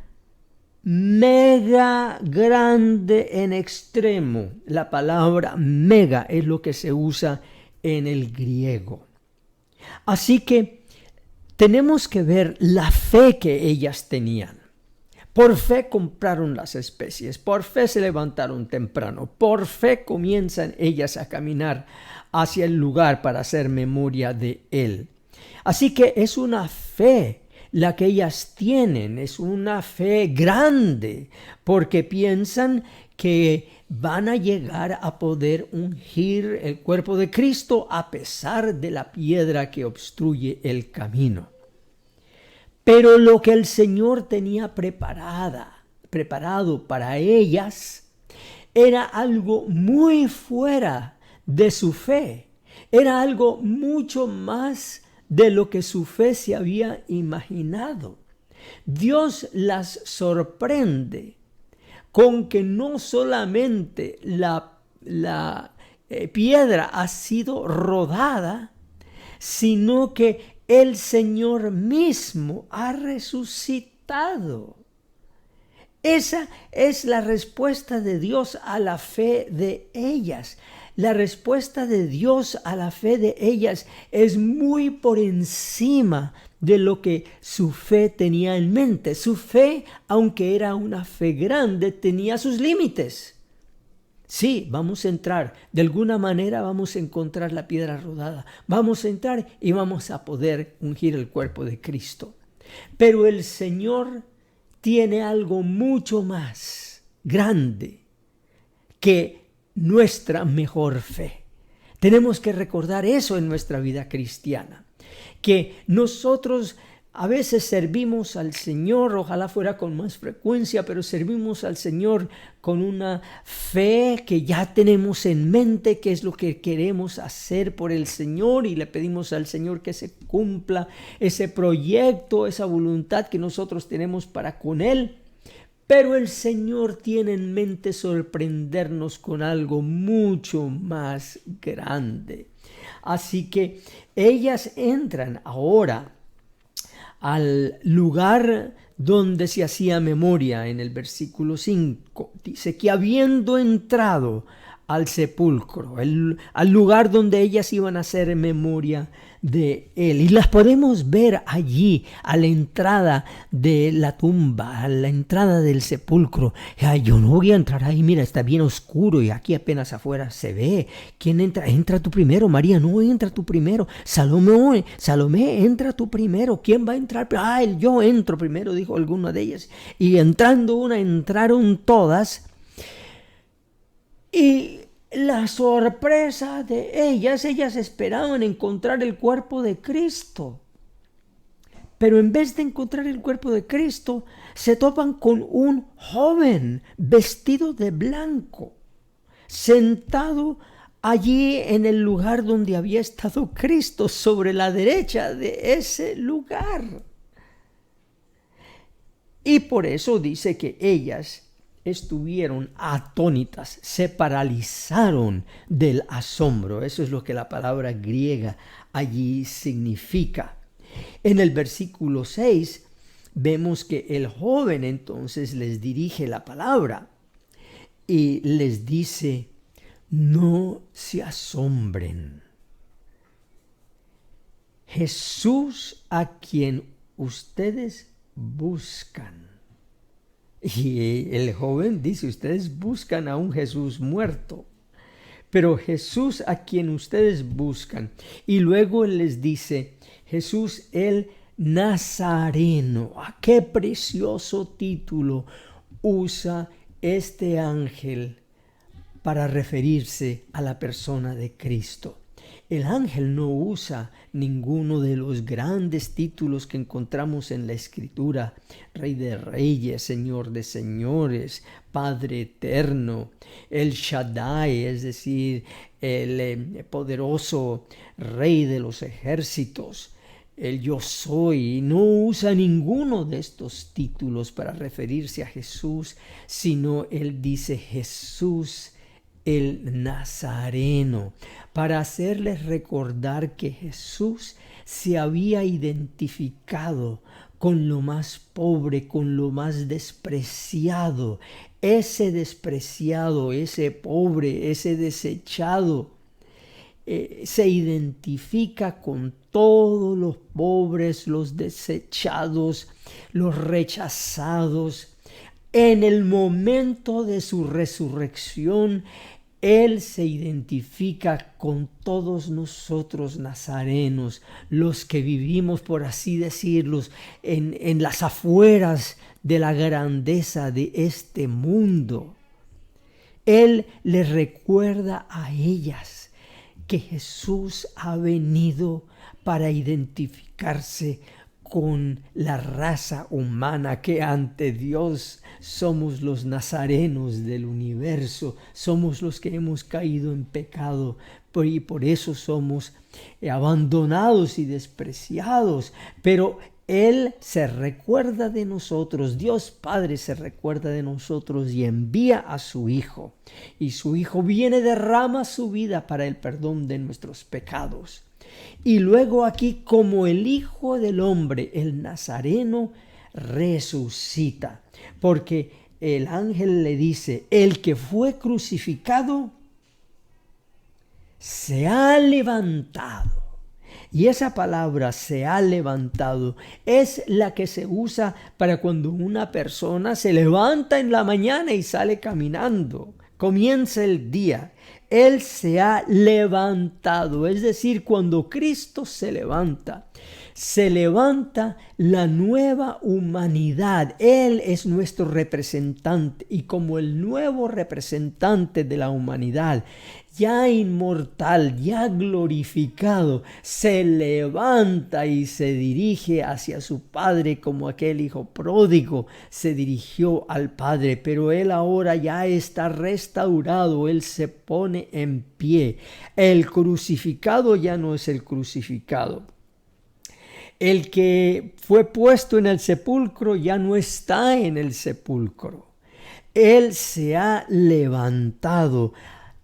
mega grande en extremo. La palabra mega es lo que se usa en el griego. Así que tenemos que ver la fe que ellas tenían. Por fe compraron las especies, por fe se levantaron temprano, por fe comienzan ellas a caminar hacia el lugar para hacer memoria de él. Así que es una fe la que ellas tienen, es una fe grande, porque piensan que van a llegar a poder ungir el cuerpo de Cristo a pesar de la piedra que obstruye el camino. Pero lo que el Señor tenía preparado para ellas era algo muy fuera de su fe. Era algo mucho más de lo que su fe se había imaginado. Dios las sorprende con que no solamente la piedra ha sido rodada, sino que el Señor mismo ha resucitado. Esa es la respuesta de Dios a la fe de ellas. La respuesta de Dios a la fe de ellas es muy por encima de lo que su fe tenía en mente. Su fe, aunque era una fe grande, tenía sus límites. Sí, vamos a entrar. De alguna manera vamos a encontrar la piedra rodada. Vamos a entrar y vamos a poder ungir el cuerpo de Cristo. Pero el Señor tiene algo mucho más grande que nuestra mejor fe. Tenemos que recordar eso en nuestra vida cristiana, que nosotros a veces servimos al Señor, ojalá fuera con más frecuencia, pero servimos al Señor con una fe que ya tenemos en mente, qué es lo que queremos hacer por el Señor, y le pedimos al Señor que se cumpla ese proyecto, esa voluntad que nosotros tenemos para con Él. Pero el Señor tiene en mente sorprendernos con algo mucho más grande. Así que ellas entran ahora al lugar donde se hacía memoria. En el versículo 5 dice que habiendo entrado al sepulcro, al lugar donde ellas iban a hacer memoria de él, y las podemos ver allí a la entrada de la tumba, a la entrada del sepulcro. Ay, yo no voy a entrar ahí, mira, está bien oscuro y aquí apenas afuera se ve. ¿Quién entra? Entra tú primero, María. No, entra tú primero. Salomé, entra tú primero. ¿Quién va a entrar? Yo entro primero, dijo alguna de ellas. Y entrando una, entraron todas. Y la sorpresa de ellas esperaban encontrar el cuerpo de Cristo. Pero en vez de encontrar el cuerpo de Cristo, se topan con un joven vestido de blanco, sentado allí en el lugar donde había estado Cristo, sobre la derecha de ese lugar. Y por eso dice que ellas estuvieron atónitas, se paralizaron del asombro. Eso es lo que la palabra griega allí significa. En el versículo 6 vemos que el joven entonces les dirige la palabra y les dice: no se asombren. Jesús a quien ustedes buscan. Y el joven dice: ustedes buscan a un Jesús muerto, pero Jesús a quien ustedes buscan. Y luego él les dice: Jesús el Nazareno. ¡Qué precioso título usa este ángel para referirse a la persona de Cristo! El ángel no usa ninguno de los grandes títulos que encontramos en la Escritura: Rey de Reyes, Señor de Señores, Padre Eterno, el Shaddai, es decir, el poderoso Rey de los ejércitos, el Yo Soy. No usa ninguno de estos títulos para referirse a Jesús, sino él dice Jesús el Nazareno, para hacerles recordar que Jesús se había identificado con lo más pobre, con lo más despreciado. Ese despreciado, ese pobre, ese desechado, se identifica con todos los pobres, los desechados, los rechazados. En el momento de su resurrección, Él se identifica con todos nosotros nazarenos, los que vivimos, por así decirlo, en las afueras de la grandeza de este mundo. Él les recuerda a ellas que Jesús ha venido para identificarse con la raza humana, que ante Dios somos los nazarenos del universo, somos los que hemos caído en pecado y por eso somos abandonados y despreciados. Pero Él se recuerda de nosotros, Dios Padre se recuerda de nosotros y envía a su Hijo. Y su Hijo viene, derrama su vida para el perdón de nuestros pecados. Y luego aquí, como el Hijo del Hombre, el Nazareno, resucita. Porque el ángel le dice, el que fue crucificado se ha levantado. Y esa palabra se ha levantado es la que se usa para cuando una persona se levanta en la mañana y sale caminando. Comienza el día. Él se ha levantado. Es decir, cuando Cristo se levanta la nueva humanidad. Él es nuestro representante y como el nuevo representante de la humanidad, ya inmortal, ya glorificado, se levanta y se dirige hacia su Padre como aquel hijo pródigo se dirigió al Padre. Pero Él ahora ya está restaurado, Él se pone en pie. El crucificado ya no es el crucificado. El que fue puesto en el sepulcro ya no está en el sepulcro. Él se ha levantado.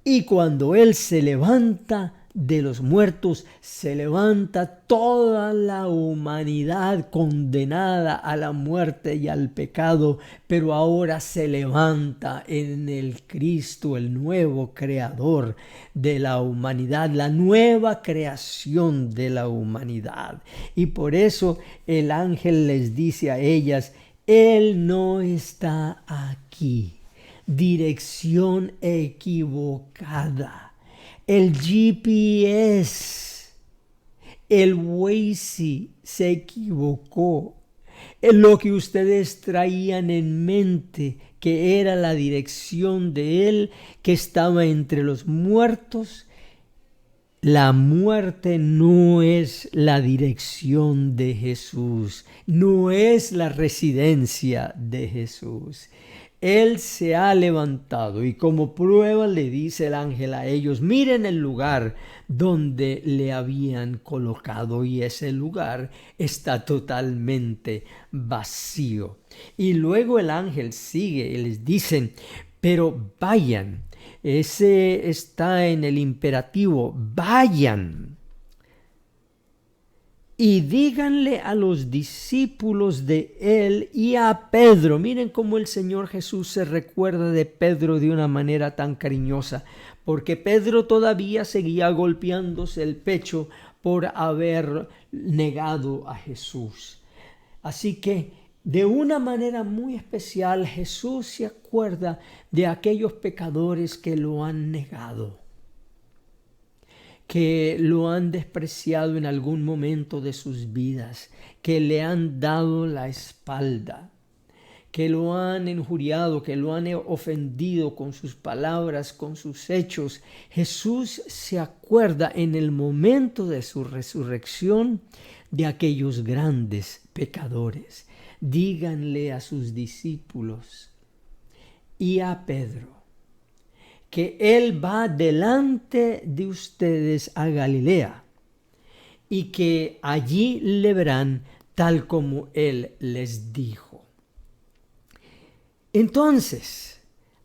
Y cuando Él se levanta de los muertos, se levanta toda la humanidad condenada a la muerte y al pecado, pero ahora se levanta en el Cristo, el nuevo creador de la humanidad, la nueva creación de la humanidad. Y por eso el ángel les dice a ellas, Él no está aquí. Dirección equivocada. El GPS, el Waze se equivocó. Lo que ustedes traían en mente, que era la dirección de Él, que estaba entre los muertos, la muerte no es la dirección de Jesús, no es la residencia de Jesús. Él se ha levantado y como prueba le dice el ángel a ellos, miren el lugar donde le habían colocado y ese lugar está totalmente vacío. Y luego el ángel sigue y les dice, pero vayan, ese está en el imperativo, vayan. Y díganle a los discípulos de Él y a Pedro. Miren cómo el Señor Jesús se recuerda de Pedro de una manera tan cariñosa. Porque Pedro todavía seguía golpeándose el pecho por haber negado a Jesús. Así que de una manera muy especial Jesús se acuerda de aquellos pecadores que lo han negado, que lo han despreciado en algún momento de sus vidas, que le han dado la espalda, que lo han injuriado, que lo han ofendido con sus palabras, con sus hechos. Jesús se acuerda en el momento de su resurrección de aquellos grandes pecadores. Díganle a sus discípulos y a Pedro que Él va delante de ustedes a Galilea y que allí le verán tal como Él les dijo. Entonces,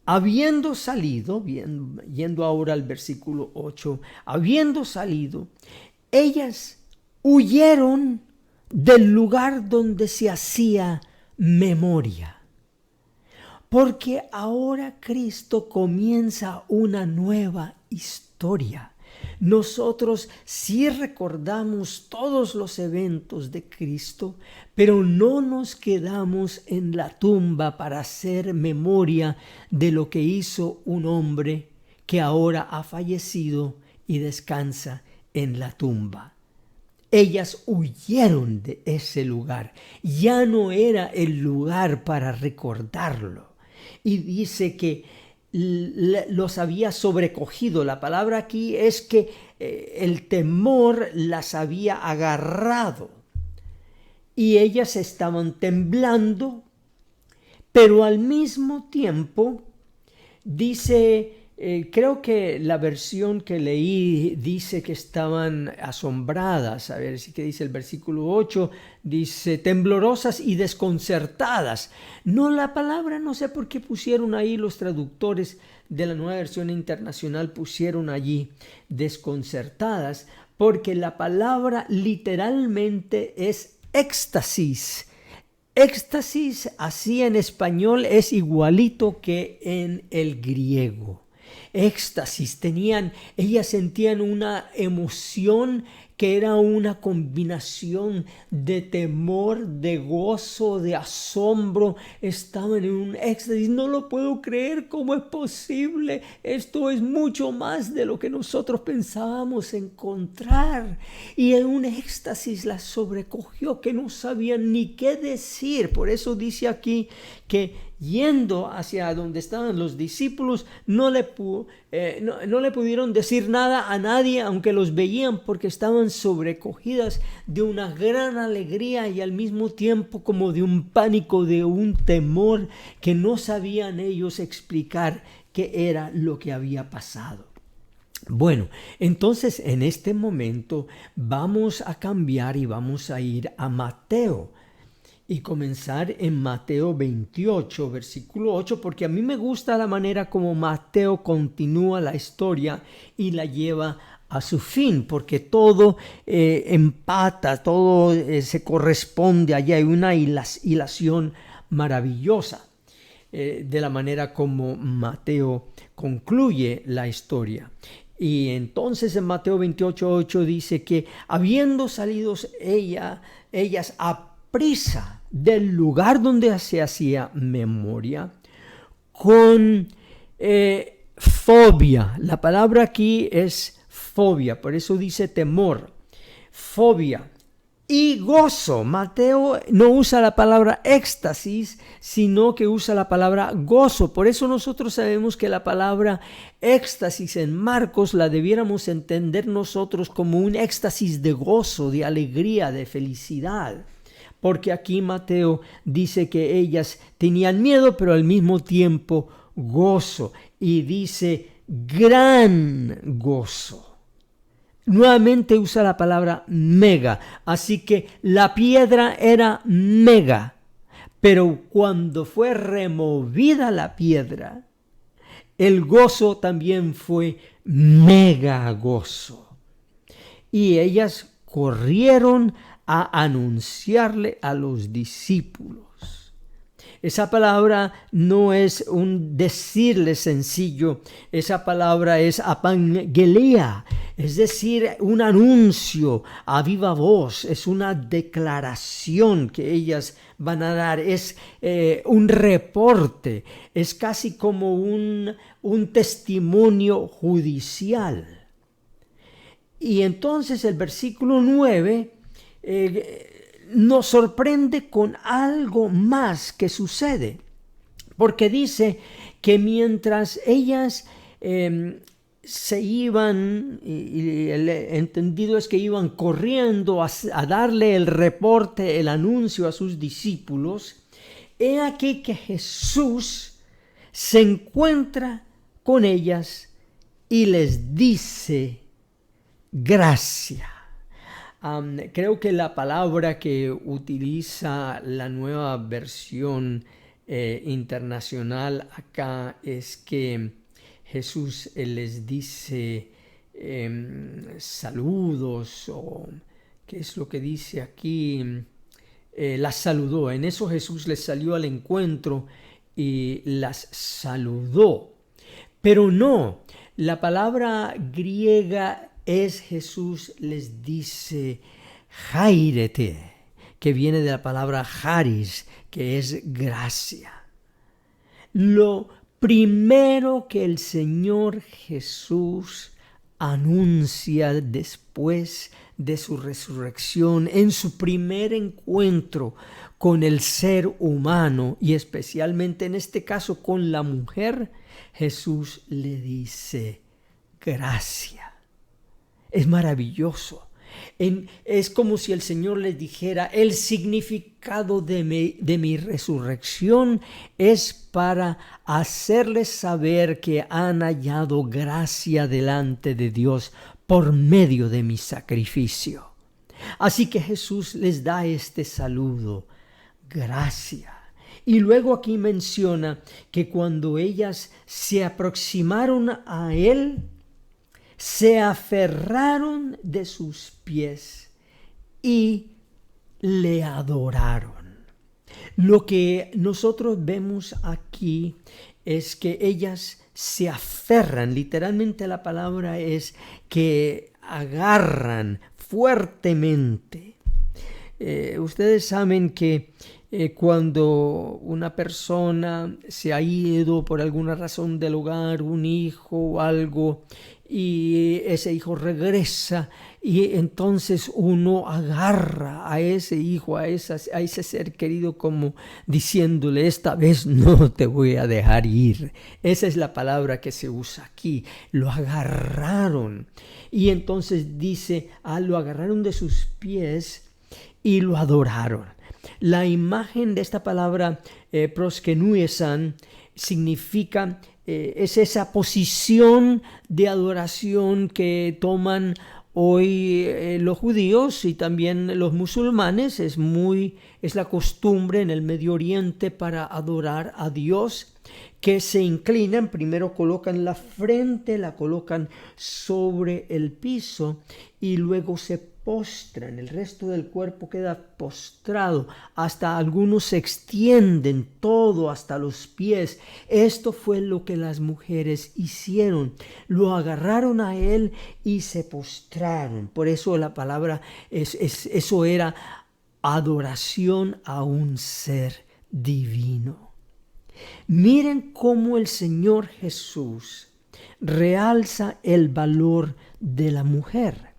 habiendo salido, yendo ahora al versículo 8, habiendo salido, ellas huyeron del lugar donde se hacía memoria. Porque ahora Cristo comienza una nueva historia. Nosotros sí recordamos todos los eventos de Cristo, pero no nos quedamos en la tumba para hacer memoria de lo que hizo un hombre que ahora ha fallecido y descansa en la tumba. Ellas huyeron de ese lugar. Ya no era el lugar para recordarlo. Y dice que los había sobrecogido. La palabra aquí es que el temor las había agarrado. Y ellas estaban temblando, pero al mismo tiempo dice, creo que la versión que leí dice que estaban asombradas. A ver si que dice el versículo 8, dice temblorosas y desconcertadas. No, la palabra no sé por qué pusieron ahí los traductores de la Nueva Versión Internacional pusieron allí desconcertadas, porque la palabra literalmente es éxtasis. Éxtasis, así en español, es igualito que en el griego. Éxtasis, ellas sentían una emoción que era una combinación de temor, de gozo, de asombro. Estaban en un éxtasis. No lo puedo creer, ¿cómo es posible? Esto es mucho más de lo que nosotros pensábamos encontrar. Y en un éxtasis las sobrecogió, que no sabían ni qué decir. Por eso dice aquí que yendo hacia donde estaban los discípulos, no le pudieron decir nada a nadie, aunque los veían, porque estaban sobrecogidas de una gran alegría y al mismo tiempo como de un pánico, de un temor que no sabían ellos explicar qué era lo que había pasado. Bueno, entonces en este momento vamos a cambiar y vamos a ir a Mateo. Y comenzar en Mateo 28, versículo 8, porque a mí me gusta la manera como Mateo continúa la historia y la lleva a su fin, porque todo empata, todo se corresponde. Allí hay una hilación maravillosa de la manera como Mateo concluye la historia. Y entonces en Mateo 28:8 dice que habiendo salido ellas a prisa del lugar donde se hacía memoria, con fobia. La palabra aquí es fobia, por eso dice temor, fobia y gozo. Mateo no usa la palabra éxtasis, sino que usa la palabra gozo. Por eso nosotros sabemos que la palabra éxtasis en Marcos la debiéramos entender nosotros como un éxtasis de gozo, de alegría, de felicidad. Porque aquí Mateo dice que ellas tenían miedo, pero al mismo tiempo gozo. Y dice gran gozo. Nuevamente usa la palabra mega. Así que la piedra era mega. Pero cuando fue removida la piedra, el gozo también fue mega gozo. Y ellas corrieron a anunciarle a los discípulos. Esa palabra no es un decirle sencillo, esa palabra es apangelia, es decir, un anuncio a viva voz, es una declaración que ellas van a dar, es un reporte, es casi como un testimonio judicial. Y entonces el versículo 9 nos sorprende con algo más que sucede, porque dice que mientras ellas se iban, y el entendido es que iban corriendo a darle el reporte, el anuncio a sus discípulos, he aquí que Jesús se encuentra con ellas y les dice gracia. Creo que la palabra que utiliza la Nueva Versión Internacional acá es que Jesús les dice saludos, o ¿qué es lo que dice aquí? Las saludó. En eso Jesús les salió al encuentro y las saludó. Pero no, la palabra griega es Jesús les dice jairete, que viene de la palabra charis, que es gracia. Lo primero que el Señor Jesús anuncia después de su resurrección, en su primer encuentro con el ser humano y especialmente en este caso con la mujer, Jesús le dice gracia. Es maravilloso. Es como si el Señor les dijera, el significado de mi resurrección es para hacerles saber que han hallado gracia delante de Dios por medio de mi sacrificio. Así que Jesús les da este saludo, gracia. Y luego aquí menciona que cuando ellas se aproximaron a él, se aferraron de sus pies y le adoraron. Lo que nosotros vemos aquí es que ellas se aferran, literalmente la palabra es que agarran fuertemente. Ustedes saben que cuando una persona se ha ido por alguna razón del hogar, un hijo o algo, y ese hijo regresa, y entonces uno agarra a ese hijo, a ese ser querido, como diciéndole: esta vez no te voy a dejar ir. Esa es la palabra que se usa aquí. Lo agarraron, y entonces dice, lo agarraron de sus pies y lo adoraron. La imagen de esta palabra proskenuesan significa es esa posición de adoración que toman hoy los judíos y también los musulmanes. Es la costumbre en el Medio Oriente para adorar a Dios, que se inclinan, primero colocan la frente, la colocan sobre el piso y luego se postran, el resto del cuerpo queda postrado, hasta algunos se extienden todo hasta los pies. Esto fue lo que las mujeres hicieron, lo agarraron a él y se postraron. Por eso la palabra eso era adoración a un ser divino. Miren cómo el Señor Jesús realza el valor de la mujer.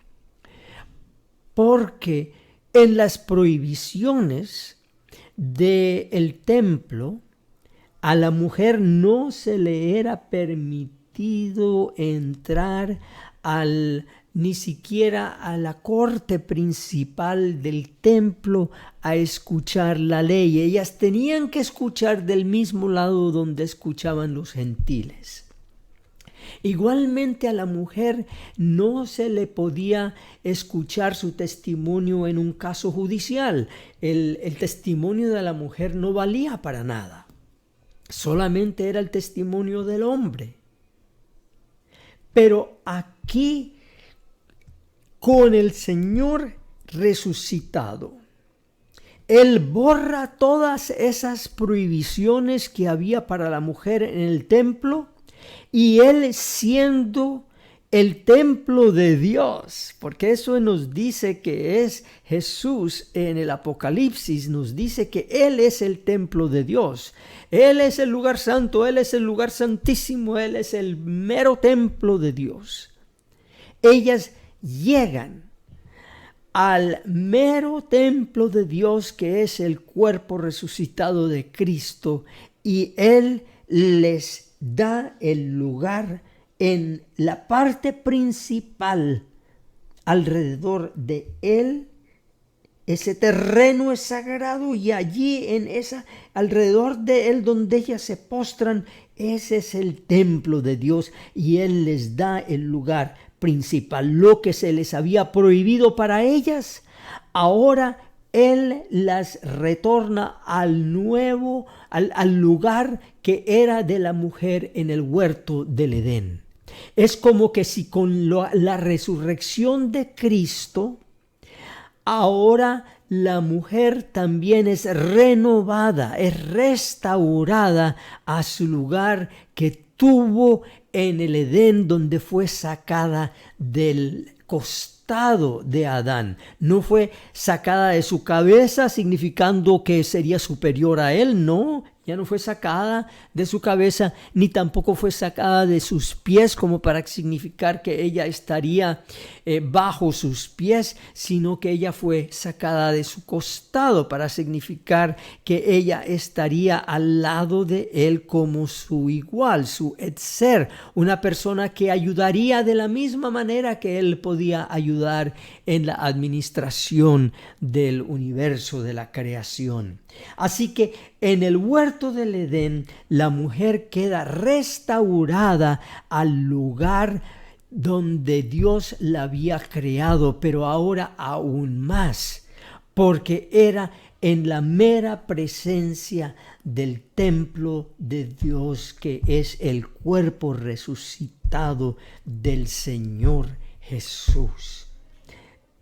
Porque en las prohibiciones del templo, a la mujer no se le era permitido entrar ni siquiera a la corte principal del templo a escuchar la ley. Ellas tenían que escuchar del mismo lado donde escuchaban los gentiles. Igualmente a la mujer no se le podía escuchar su testimonio en un caso judicial. El testimonio de la mujer no valía para nada. Solamente era el testimonio del hombre. Pero aquí, con el Señor resucitado, Él borra todas esas prohibiciones que había para la mujer en el templo. Y Él, siendo el templo de Dios, porque eso nos dice que es Jesús en el Apocalipsis, nos dice que Él es el templo de Dios. Él es el lugar santo, Él es el lugar santísimo, Él es el mero templo de Dios. Ellas llegan al mero templo de Dios, que es el cuerpo resucitado de Cristo, y Él les da el lugar en la parte principal. Alrededor de él, ese terreno es sagrado, y allí alrededor de él donde ellas se postran, ese es el templo de Dios, y él les da el lugar principal. Lo que se les había prohibido para ellas, ahora Él las retorna al lugar que era de la mujer en el huerto del Edén. Es como que si con la resurrección de Cristo, ahora la mujer también es renovada, es restaurada a su lugar que tuvo en el Edén, donde fue sacada del costado de Adán. No fue sacada de su cabeza, significando que sería superior a él, no. Ya no fue sacada de su cabeza, ni tampoco fue sacada de sus pies, como para significar que ella estaría bajo sus pies, sino que ella fue sacada de su costado, para significar que ella estaría al lado de él como su igual, su etzer, una persona que ayudaría de la misma manera que él podía ayudar en la administración del universo, de la creación. Así que en el huerto del Edén, la mujer queda restaurada al lugar donde Dios la había creado, pero ahora aún más, porque era en la mera presencia del templo de Dios, que es el cuerpo resucitado del Señor Jesús.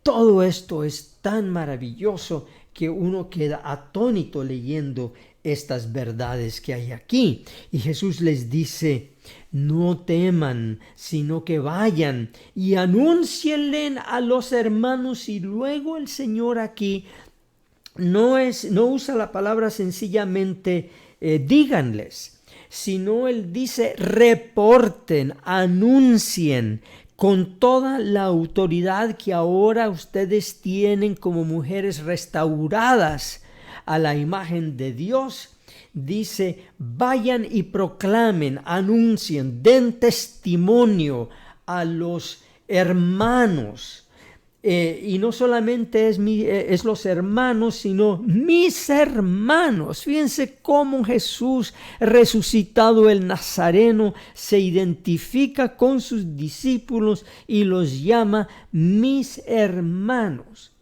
Todo esto es tan maravilloso que uno queda atónito leyendo estas verdades que hay aquí. Y Jesús les dice: no teman, sino que vayan y anúncienle a los hermanos. Y luego el Señor aquí no usa la palabra sencillamente díganles, sino Él dice reporten, anuncien, con toda la autoridad que ahora ustedes tienen como mujeres restauradas a la imagen de Dios. Dice: vayan y proclamen, anuncien, den testimonio a los hermanos. Y no solamente es los hermanos, sino mis hermanos. Fíjense cómo Jesús resucitado, el Nazareno, se identifica con sus discípulos y los llama mis hermanos.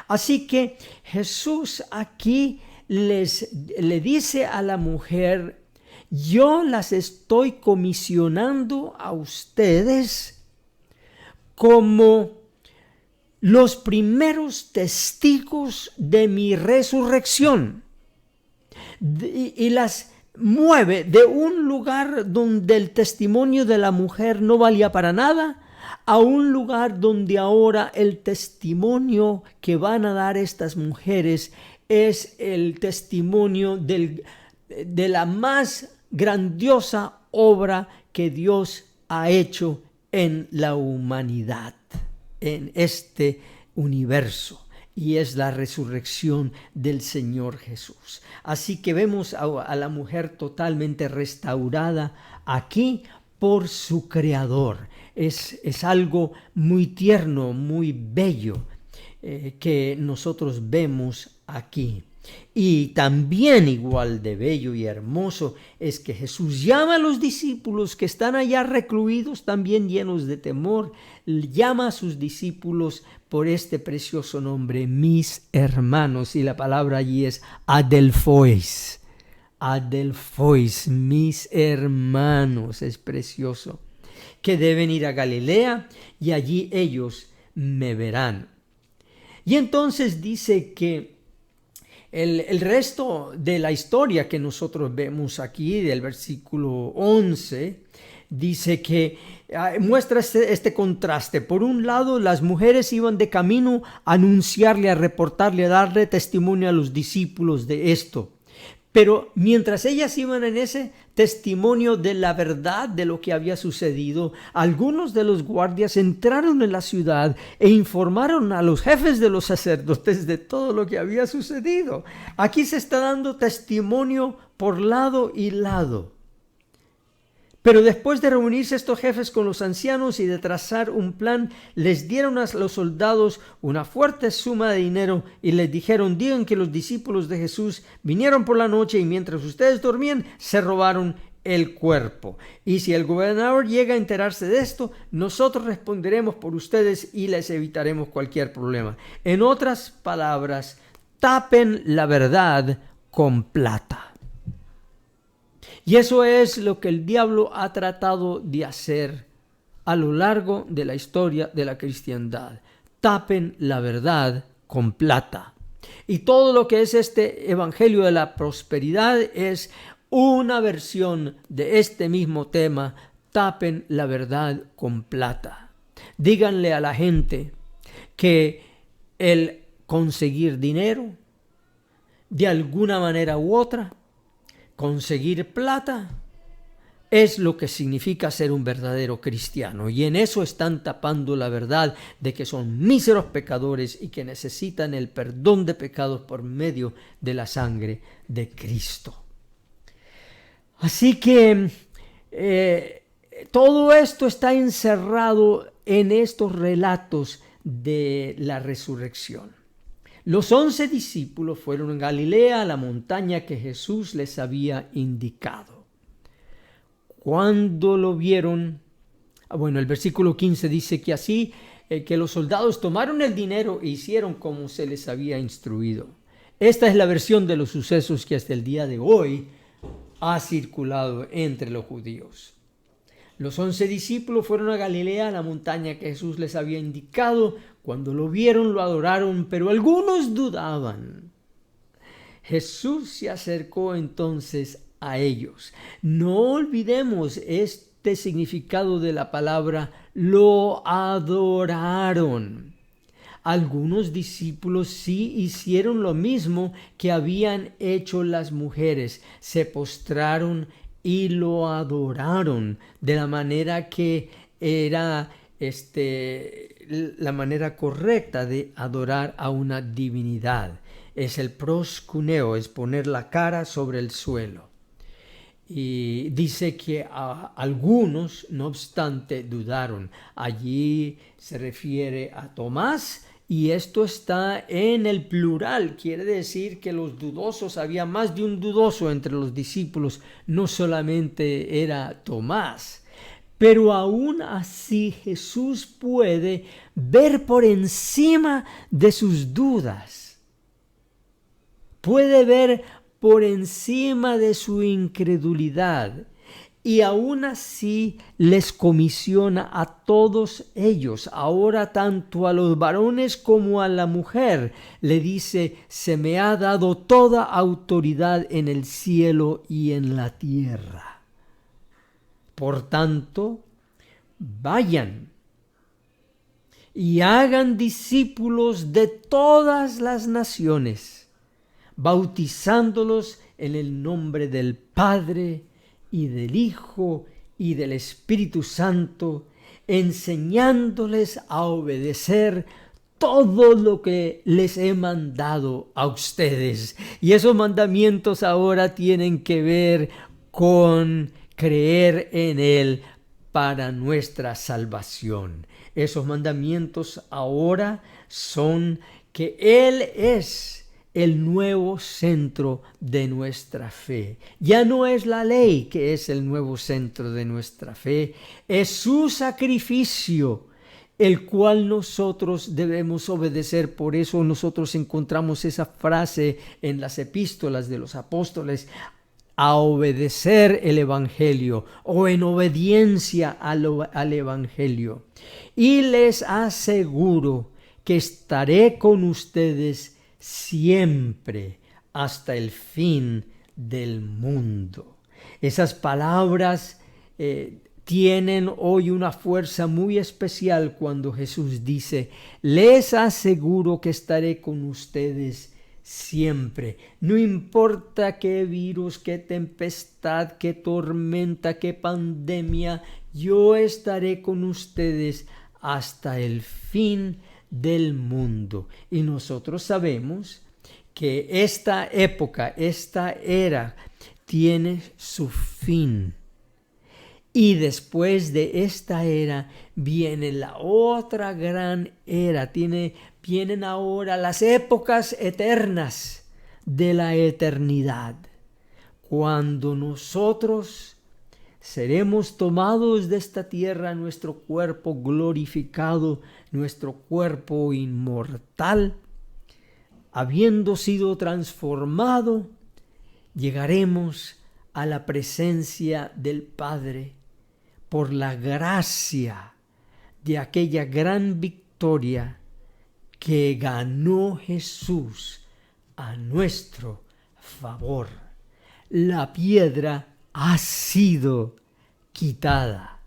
Así que Jesús aquí le dice a la mujer: yo las estoy comisionando a ustedes como los primeros testigos de mi resurrección, y las mueve de un lugar donde el testimonio de la mujer no valía para nada a un lugar donde ahora el testimonio que van a dar estas mujeres es el testimonio de la más grandiosa obra que Dios ha hecho en la humanidad, en este universo, y es la resurrección del Señor Jesús. Así que vemos a la mujer totalmente restaurada aquí por su Creador. Es algo muy tierno, muy bello que nosotros vemos aquí. Y también igual de bello y hermoso es que Jesús llama a los discípulos que están allá recluidos, también llenos de temor, llama a sus discípulos por este precioso nombre, mis hermanos, y la palabra allí es adelphois. Adelphois, mis hermanos, es precioso, que deben ir a Galilea y allí ellos me verán. Y entonces dice que el resto de la historia que nosotros vemos aquí del versículo 11 dice que muestra este contraste. Por un lado, las mujeres iban de camino a anunciarle, a reportarle, a darle testimonio a los discípulos de esto. Pero mientras ellas iban en ese testimonio de la verdad de lo que había sucedido, algunos de los guardias entraron en la ciudad e informaron a los jefes de los sacerdotes de todo lo que había sucedido. Aquí se está dando testimonio por lado y lado. Pero después de reunirse estos jefes con los ancianos y de trazar un plan, les dieron a los soldados una fuerte suma de dinero y les dijeron: digan que los discípulos de Jesús vinieron por la noche y mientras ustedes dormían se robaron el cuerpo. Y si el gobernador llega a enterarse de esto, nosotros responderemos por ustedes y les evitaremos cualquier problema. En otras palabras, tapen la verdad con plata. Y eso es lo que el diablo ha tratado de hacer a lo largo de la historia de la cristiandad. Tapen la verdad con plata. Y todo lo que es este evangelio de la prosperidad es una versión de este mismo tema. Tapen la verdad con plata. Díganle a la gente que el conseguir dinero, de alguna manera u otra, conseguir plata, es lo que significa ser un verdadero cristiano. Y en eso están tapando la verdad de que son míseros pecadores y que necesitan el perdón de pecados por medio de la sangre de Cristo. Así que todo esto está encerrado en estos relatos de la resurrección. Los 11 discípulos fueron en Galilea, a la montaña que Jesús les había indicado. Cuando lo vieron, el versículo 15 dice que así que los soldados tomaron el dinero e hicieron como se les había instruido. Esta es la versión de los sucesos que hasta el día de hoy ha circulado entre los judíos. Los 11 discípulos fueron a Galilea, a la montaña que Jesús les había indicado. Cuando lo vieron, lo adoraron, pero algunos dudaban. Jesús se acercó entonces a ellos. No olvidemos este significado de la palabra, lo adoraron. Algunos discípulos sí hicieron lo mismo que habían hecho las mujeres, se postraron y lo adoraron de la manera que era la manera correcta de adorar a una divinidad. Es el proscuneo, es poner la cara sobre el suelo. Y dice que algunos, no obstante, dudaron. Allí se refiere a Tomás, y esto está en el plural. Quiere decir que los dudosos, había más de un dudoso entre los discípulos, no solamente era Tomás. Pero aún así Jesús puede ver por encima de sus dudas. Puede ver por encima de su incredulidad. Y aún así les comisiona a todos ellos, ahora tanto a los varones como a la mujer. Le dice, se me ha dado toda autoridad en el cielo y en la tierra. Por tanto, vayan y hagan discípulos de todas las naciones, bautizándolos en el nombre del Padre y del Hijo y del Espíritu Santo, enseñándoles a obedecer todo lo que les he mandado a ustedes. Y esos mandamientos ahora tienen que ver con creer en Él para nuestra salvación. Esos mandamientos ahora son que Él es el nuevo centro de nuestra fe. Ya no es la ley que es el nuevo centro de nuestra fe, es su sacrificio, el cual nosotros debemos obedecer. Por eso nosotros encontramos esa frase en las epístolas de los apóstoles, a obedecer el Evangelio, o en obediencia al Evangelio. Y les aseguro que estaré con ustedes siempre hasta el fin del mundo. Esas palabras tienen hoy una fuerza muy especial cuando Jesús dice, les aseguro que estaré con ustedes siempre. No importa qué virus, qué tempestad, qué tormenta, qué pandemia, yo estaré con ustedes hasta el fin del mundo. Y nosotros sabemos que esta época, esta era, tiene su fin. Y después de esta era viene la otra gran era. Vienen ahora las épocas eternas de la eternidad, cuando nosotros seremos tomados de esta tierra, nuestro cuerpo glorificado, nuestro cuerpo inmortal, habiendo sido transformado, llegaremos a la presencia del Padre por la gracia de aquella gran victoria que ganó Jesús a nuestro favor. La piedra ha sido quitada.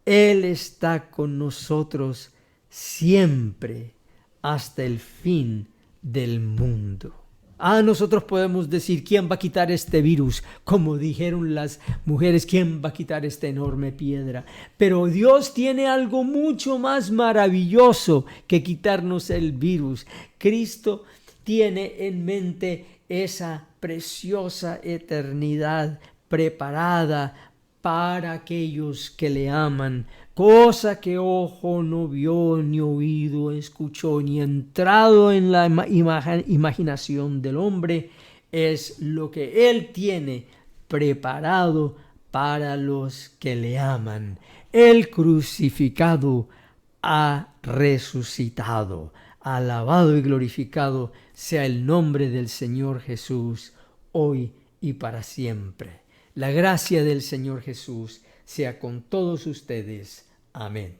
Él está con nosotros siempre hasta el fin del mundo. Nosotros podemos decir, ¿quién va a quitar este virus? Como dijeron las mujeres, ¿quién va a quitar esta enorme piedra? Pero Dios tiene algo mucho más maravilloso que quitarnos el virus. Cristo tiene en mente esa preciosa eternidad preparada para aquellos que le aman, cosa que ojo no vio, ni oído escuchó, ni entrado en la imaginación del hombre, es lo que Él tiene preparado para los que le aman. El crucificado ha resucitado. Alabado y glorificado sea el nombre del Señor Jesús, hoy y para siempre. La gracia del Señor Jesús sea con todos ustedes. Amén.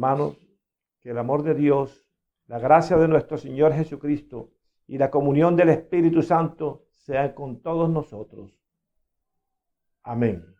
hermanos, que el amor de Dios, la gracia de nuestro Señor Jesucristo y la comunión del Espíritu Santo sea con todos nosotros. Amén.